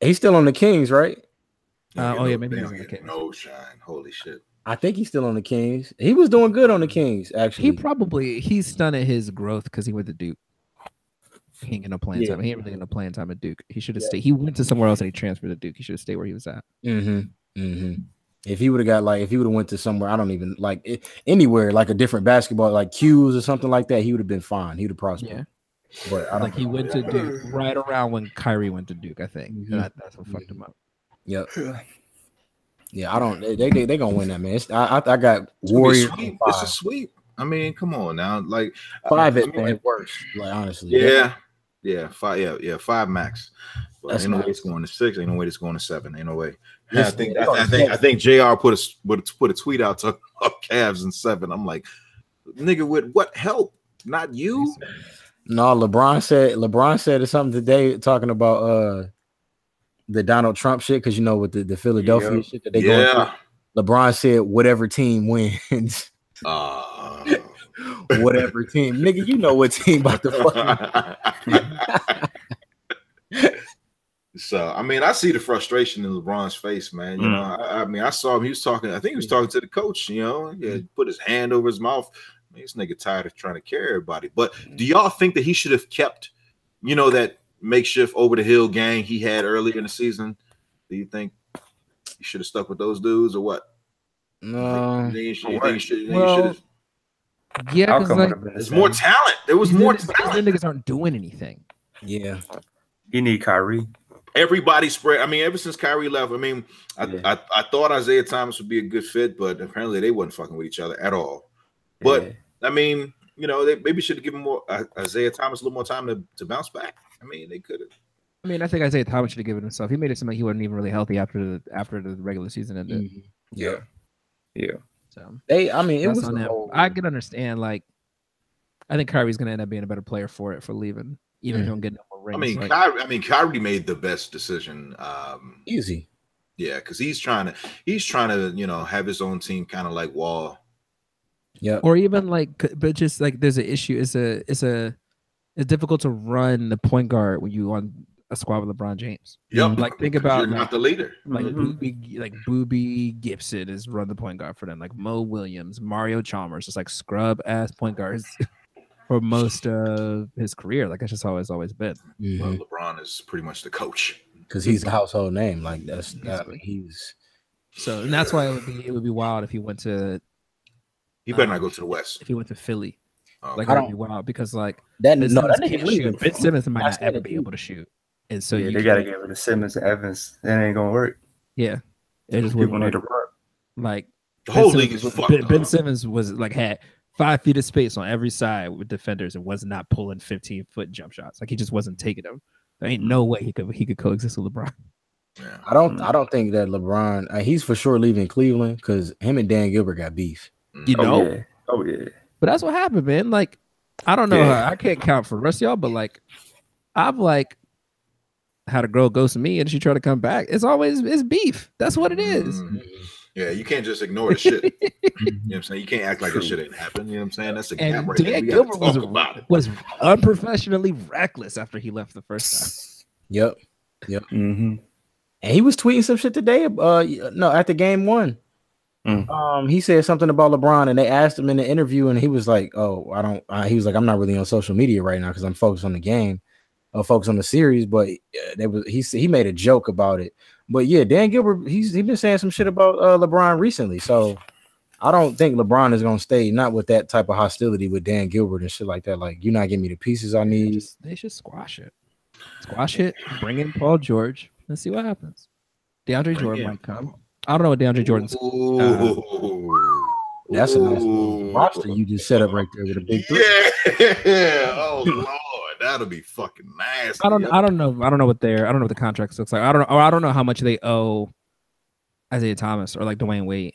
He's still on the Kings, right? Yeah, maybe he's he's on the Kings. No shine. Holy shit. I think he's still on the Kings. He was doing good on the Kings, actually. He's stunted his growth because he went to Duke. He ain't get no playing time. He ain't really get no playing time at Duke. He should have stayed. He went to somewhere else and he transferred to Duke. He should have stayed where he was at. If he would have got if he would have went to somewhere, I don't even anywhere, like a different basketball, like Q's or something like that, he would have been fine. He would have prospered. Yeah. But I don't he went to Duke right around when Kyrie went to Duke, I think. That's what fucked him up. Yep. Yeah, I don't. They gonna win that, man. I got Warriors. It's a sweep. I mean, come on now, like 5 at worst. Like honestly, yeah, 5, 5 max. But ain't no way it's going to 6. Ain't no way it's going to 7. Ain't no way. I think JR put a tweet out talking about Cavs and 7. I'm like, nigga, with what help? Not you. No, LeBron said something today talking about the Donald Trump shit, because with the Philadelphia shit that they going through. LeBron said whatever team wins. Whatever team, nigga, you know what team about to fuck. So I mean, I see the frustration in LeBron's face, man. You know, I mean, I saw him. He was talking. I think he was talking to the coach. He put his hand over his mouth. I mean, this nigga tired of trying to carry everybody. But do y'all think that he should have kept, that makeshift over the hill gang he had earlier in the season? Do you think he should have stuck with those dudes or what? No. You think he should have? Yeah, because there's more talent. There was more talent. The niggas aren't doing anything. Yeah. You need Kyrie. Everybody spread. I mean, ever since Kyrie left, I mean, I thought Isaiah Thomas would be a good fit, but apparently they wasn't fucking with each other at all. But I mean, they maybe should have given more Isaiah Thomas a little more time to bounce back. I mean, they could have. I mean, I think Isaiah Thomas should have given himself. He made it seem like he wasn't even really healthy after the regular season ended. Yeah. So I mean, it was on him. I can understand. Like, I think Kyrie's gonna end up being a better player for leaving, even if he don't get no more rings. I mean, Kyrie made the best decision. Easy. Yeah, because he's trying to have his own team, kind of like Wall. Yeah. Or even but just there's an issue. It's difficult to run the point guard when you on a squad with LeBron James. Yep. Think about you're not the leader. Boobie Gibson is run the point guard for them. Like Mo Williams, Mario Chalmers, just scrub ass point guards for most of his career. Like that's just how it's always been. Well, LeBron is pretty much the coach because he's a household name. Like he's. So and that's why it would be wild if he went to. He better not go to the West. If he went to Philly, it would be wild because that nigga shoot. Ben Simmons might not ever be able to shoot. And so they gotta get rid of Simmons and Evans. That ain't gonna work. Yeah, they just people need to work. Like the whole league is fucked. Ben Simmons was had 5 feet of space on every side with defenders and was not pulling 15-foot jump shots. Like he just wasn't taking them. There ain't no way he could coexist with LeBron. Yeah. I don't think that LeBron. He's for sure leaving Cleveland because him and Dan Gilbert got beef. Oh yeah. But that's what happened, man. Like I don't know how I can't count for the rest of y'all, but I've had a girl ghost me and she tried to come back. It's beef. That's what it is. Yeah, you can't just ignore the shit. You know what I'm saying? You can't act like this shit didn't happen. You know what I'm saying? That's a gap right there. Dan Gilbert was unprofessionally reckless after he left the first time. Yep. And he was tweeting some shit today. After game 1. He said something about LeBron, and they asked him in the interview, and he was like, "Oh, I don't." He was like, "I'm not really on social media right now because I'm focused on the game, focused on the series." But he made a joke about it. But yeah, Dan Gilbert, he's been saying some shit about LeBron recently. So I don't think LeBron is gonna stay not with that type of hostility with Dan Gilbert and shit like that. Like, you're not giving me the pieces I need. They should squash it. Squash it. Bring in Paul George. Let's see what happens. DeAndre Jordan might come. I don't know what DeAndre Jordan's. That's a nice roster you just set up right there with a big three. Yeah. Oh Lord, that'll be fucking nasty. I don't know what the contract looks like. I don't know how much they owe Isaiah Thomas or like Dwayne Wade.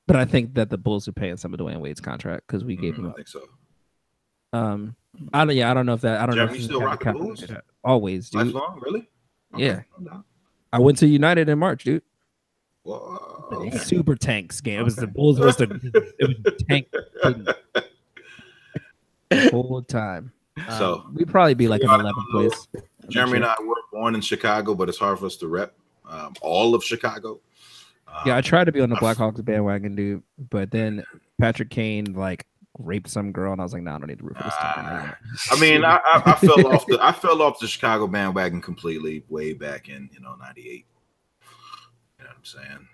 But I think that the Bulls are paying some of Dwayne Wade's contract because we gave him up. I think so. I don't know if that. I don't know. If you still rock the Bulls? Always, dude. Lifelong, really? Okay. Yeah. I went to United in March, dude. Whoa. Super Tanks game. It was the Bulls versus the tank the whole time. So we'd probably be like an 11th place. Jeremy and I were born in Chicago, but it's hard for us to rep all of Chicago. Yeah, I tried to be on the Blackhawks bandwagon, dude, but then Patrick Kane like raped some girl, and I was like, "Nah, I don't need to root for this team." I mean, I fell off the Chicago bandwagon completely way back in 98. You know what I'm saying?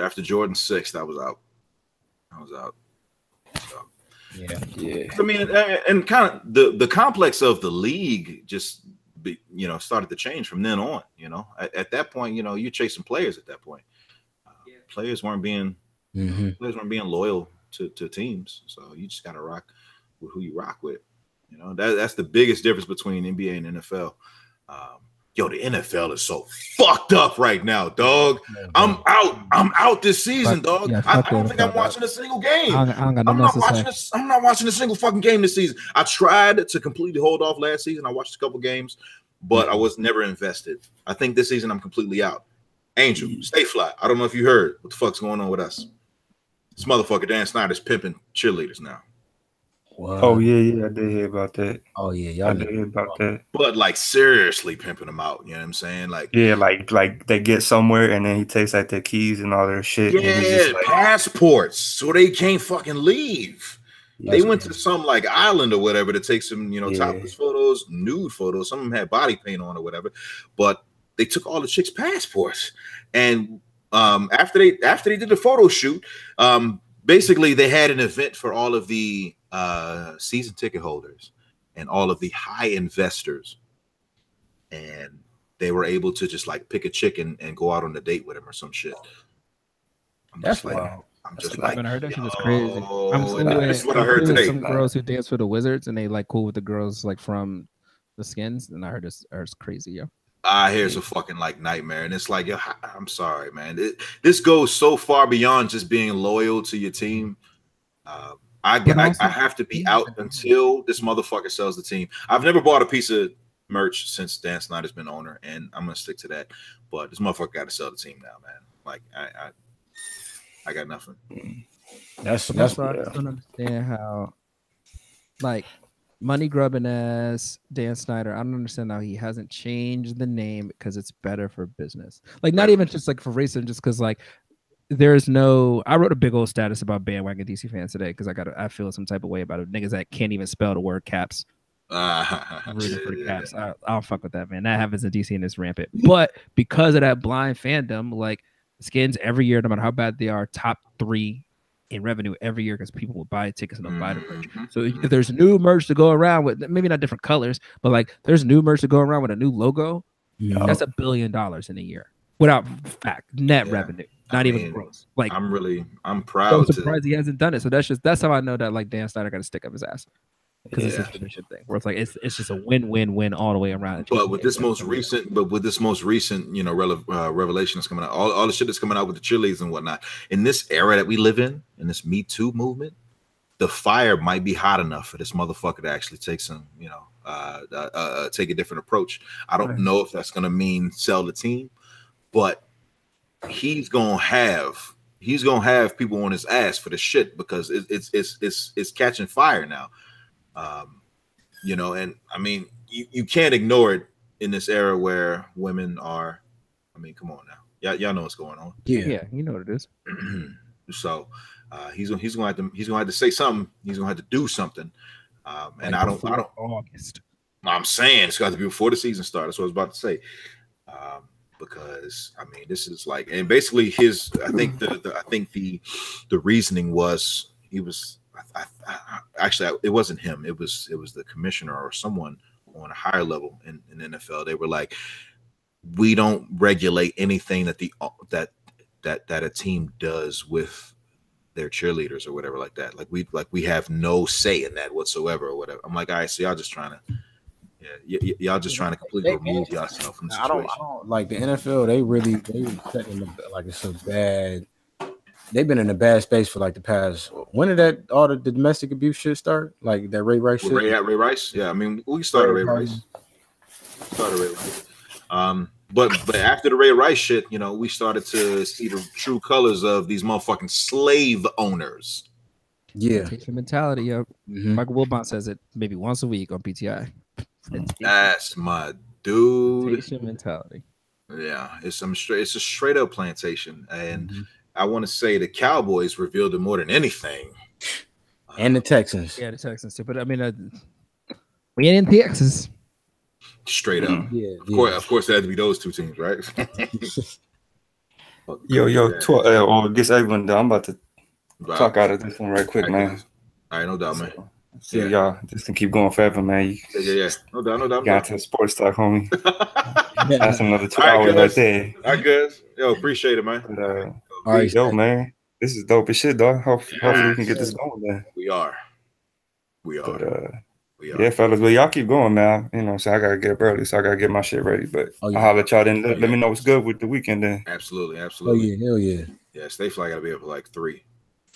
After Jordan 6, I was out. So yeah. I mean, and kind of the complex of the league just started to change from then on. At that point, you're chasing players. At that point, players weren't being loyal to teams, so you just gotta rock with who you rock with. That's the biggest difference between NBA and NFL. The NFL is so fucked up right now, dog. I'm out this season, dog. I don't think I'm watching a single game. I'm not watching a single fucking game this season. I tried to completely hold off last season. I watched a couple games, but I was never invested. I think this season I'm completely out. Angel, stayfly. I don't know if you heard what the fuck's going on with us. This motherfucker Dan Snyder's pimping cheerleaders now. What? Oh yeah, I did hear about that. Oh yeah, y'all did hear about that. But like seriously pimping them out. You know what I'm saying? Like like they get somewhere and then he takes like their keys and all their shit. Yeah, and just, like, passports, so they can't fucking leave. They went to some like island or whatever to take some topless photos, nude photos. Some of them had body paint on or whatever, but they took all the chicks' passports. And after they did the photo shoot, basically they had an event for all of the season ticket holders and all of the high investors, and they were able to just like pick a chick and go out on a date with him or some shit. That's wild. I haven't heard that shit. Is crazy. That's what I heard today. Some girls who dance for the Wizards and they like cool with the girls like from the Skins, and I heard it's crazy, yo. I hear it's a fucking like nightmare, and it's like, I'm sorry, man. This goes so far beyond just being loyal to your team. I have to be out until this motherfucker sells the team. I've never bought a piece of merch since Dan Snyder's been owner, and I'm gonna stick to that. But this motherfucker got to sell the team now, man. Like I got nothing. That's I don't understand how, like, money grubbing ass Dan Snyder. I don't understand how he hasn't changed the name because it's better for business. Like, not even just like for racing, just because like there's no. I wrote a big old status about bandwagon DC fans today because I feel some type of way about it. Niggas that can't even spell the word caps. Rooting for the Caps. I don't fuck with that, man. That happens in DC and it's rampant. But because of that blind fandom, like Skins every year, no matter how bad they are, top 3 in revenue every year because people will buy tickets and they'll buy the merch. So if there's new merch to go around with, maybe not different colors, but like there's new merch to go around with a new logo, that's $1 billion in a year without net revenue, not even gross. Like I'm proud. I'm surprised he hasn't done it. So that's how I know that like Dan Snyder got to stick up his ass. Because it's a tradition thing where it's like it's just a win all the way around. But with this most recent, revelation that's coming out, all the shit that's coming out with the cheerleaders and whatnot, in this era that we live in this Me Too movement, the fire might be hot enough for this motherfucker to actually take some, take a different approach. I don't know if that's gonna mean sell the team, but he's gonna have people on his ass for the shit because it's catching fire now. And I mean, you can't ignore it in this era where women are. I mean, come on now, y'all know what's going on. Yeah, you know what it is. So he's gonna have to say something. He's gonna have to do something. And I don't. August. I'm saying it's got to be before the season starts. That's what I was about to say. because I mean, this is like, and basically his, I think the reasoning was he was, actually, it wasn't him. It was the commissioner or someone on a higher level in the NFL. They were like, we don't regulate anything that that a team does with their cheerleaders or whatever like that. Like we have no say in that whatsoever or whatever. I'm like, all right, so y'all just trying to, y'all just trying to completely remove yourself from the situation. I don't like the NFL. They setting like it's a bad. They've been in a bad space for like the past. When did that all the domestic abuse shit start? Like that Ray Rice shit. Ray Rice. Yeah, I mean we started Ray Rice. But after the Ray Rice shit, you know, we started to see the true colors of these motherfucking slave owners. Yeah, take the mentality. Yep. Michael Wilbon says it maybe once a week on PTI. That's my dude. Plantation mentality. Yeah, it's a straight up plantation, and I want to say the Cowboys revealed it more than anything, and the Texans. Yeah, the Texans too. But I mean, we ain't in Texas. Straight up. Yeah, of course, it had to be those two teams, right? Or guess everyone. I'm about to talk out of this one right quick, man. All right, no doubt, man. See y'all. This can keep going forever, man. Yeah. No doubt. Got to sports talk, homie. That's another 2 hours right there. All right, guys. Yo, appreciate it, man. But, all right, yo, man. This is dope as shit, dog. Hopefully we can get this going, man. We are. But, yeah, fellas. Well, y'all keep going now. You know, so I gotta get up early, so I gotta get my shit ready. But I'll holler at y'all then. Let me know what's good with the weekend then. Absolutely. Oh yeah, hell yeah. Yeah, Stayfly gotta be up for like 3.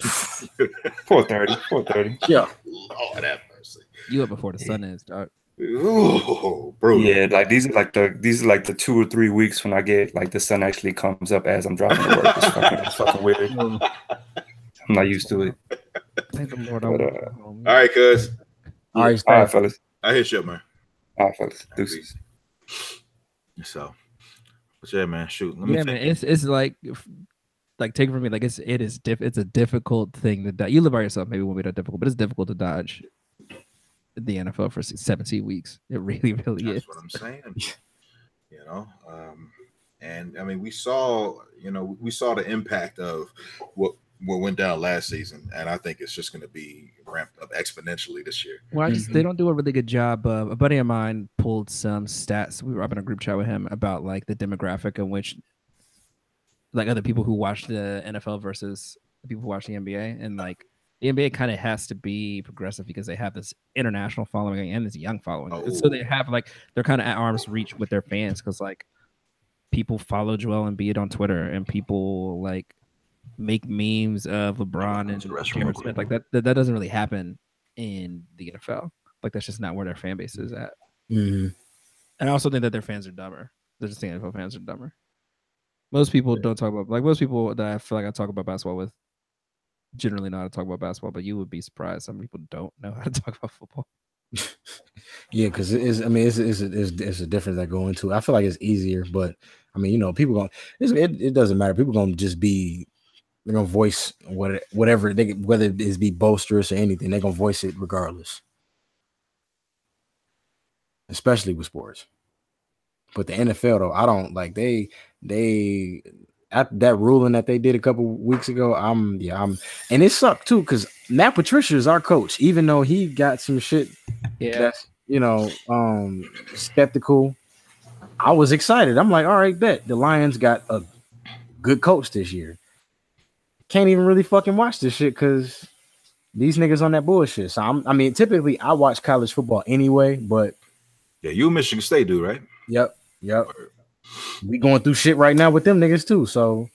4:30. Yeah. Lord have mercy. You up before the sun is, dog. Oh, bro. Yeah, like these are like the 2 or 3 weeks when I get like the sun actually comes up as I'm driving to work. It's fucking weird. I'm not used to it. Thank the Lord. All right, cuz. All right, fellas. I hit you up, man. All right, fellas. Deuces. So, but yeah, man. Shoot. Man, it's like take it from me, like it's a difficult thing to dodge. You live by yourself, maybe it won't be that difficult, but it's difficult to dodge the NFL for 17 weeks. It really, really is. That's what I'm saying. You know, and I mean, we saw the impact of what went down last season, and I think it's just going to be ramped up exponentially this year. Well, they don't do a really good job of. A buddy of mine pulled some stats. We were up in a group chat with him about like the demographic in which, like, other people who watch the NFL versus the people who watch the NBA, and like the NBA kind of has to be progressive because they have this international following and this young following. Oh. So they have like they're kind of at arm's reach with their fans because like people follow Joel Embiid on Twitter and people like make memes of LeBron and Jared Smith. Like that doesn't really happen in the NFL. Like that's just not where their fan base is at. And I also think that their fans are dumber. They're just think NFL fans are dumber. Most people don't talk about, like, most people that I feel like I talk about basketball with generally know how to talk about basketball, but you would be surprised some people don't know how to talk about football. Yeah, because it's a difference that go into it. I feel like it's easier, but I mean, you know, people it doesn't matter. People gonna just be, they're gonna voice whatever they, whether it's be boisterous or anything, they're gonna voice it regardless. Especially with sports. But the NFL though, I don't like they at that ruling that they did a couple weeks ago. I'm and it sucked too because Matt Patricia is our coach, even though he got some shit that's, you know, skeptical. I was excited. I'm like, all right, bet the Lions got a good coach this year. Can't even really fucking watch this shit because these niggas on that bullshit. So I mean, typically I watch college football anyway, but yeah, you a Michigan State dude, right? Yep. We going through shit right now with them niggas too. So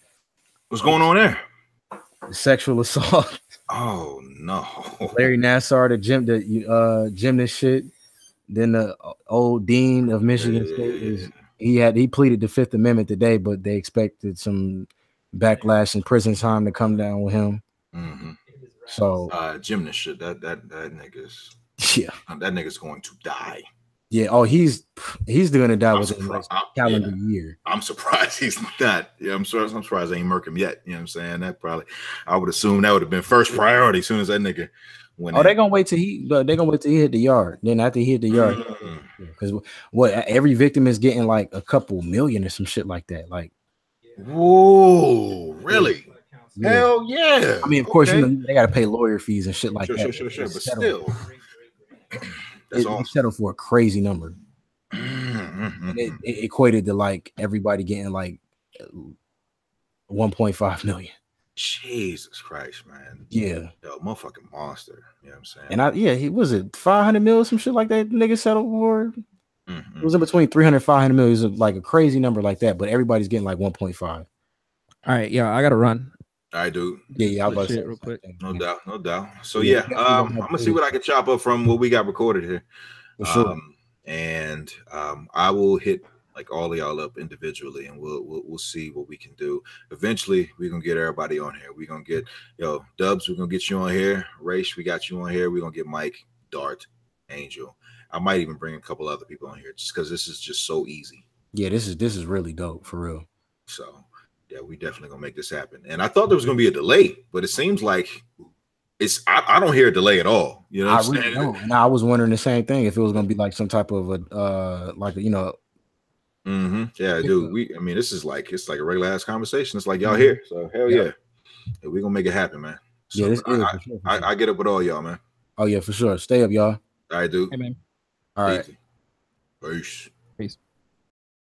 what's going on there? Sexual assault. Oh no. Larry Nassar, the gymnast shit. Then the old dean of Michigan State he pleaded the Fifth Amendment today, but they expected some backlash and prison time to come down with him. So gymnast shit. That nigga's that nigga's going to die. Yeah. Oh, he's gonna die within the next calendar year. I'm surprised he's not. Yeah, I'm surprised they ain't murk him yet. You know what I'm saying? That probably, I would assume that would have been first priority as soon as that nigga went. They're gonna wait till he hit the yard. Then after he hit the yard, because every victim is getting like a couple million or some shit like that. Like, whoa, really? Yeah. Hell yeah! I mean, of course, they got to pay lawyer fees and shit like that. Sure, but still, that's awesome. They settled for a crazy number. It equated to like everybody getting like 1.5 million. Jesus Christ, man! Yeah, yo, motherfucking monster. You know what I'm saying? And he was it 500 mil, some shit like that. Nigga settled for. It was in between 300 and 500 mil. It was like a crazy number like that, but everybody's getting like 1.5. All right, yeah, I gotta run. I do. Yeah, I'll about shit real quick. No doubt. So yeah, I'm gonna see what I can chop up from what we got recorded here. For sure. And I will hit like all of y'all up individually, and we'll see what we can do. Eventually, we're gonna get everybody on here. We're gonna get Dubs. We're gonna get you on here. Raish, we got you on here. We're gonna get Mike, Dart, Angel. I might even bring a couple other people on here just because this is just so easy. Yeah, this is really dope for real. So. Yeah, we definitely gonna make this happen. And I thought there was gonna be a delay, but it seems like I don't hear a delay at all. You know, I really don't. And I was wondering the same thing if it was gonna be like some type of a Yeah, dude. I mean, this is like it's like a regular ass conversation. It's like y'all here, so hell yeah, we gonna make it happen, man. So, yeah, I get up with all y'all, man. Oh yeah, for sure. Stay up, y'all. All right, dude. Hey, man. All right. Peace. Peace.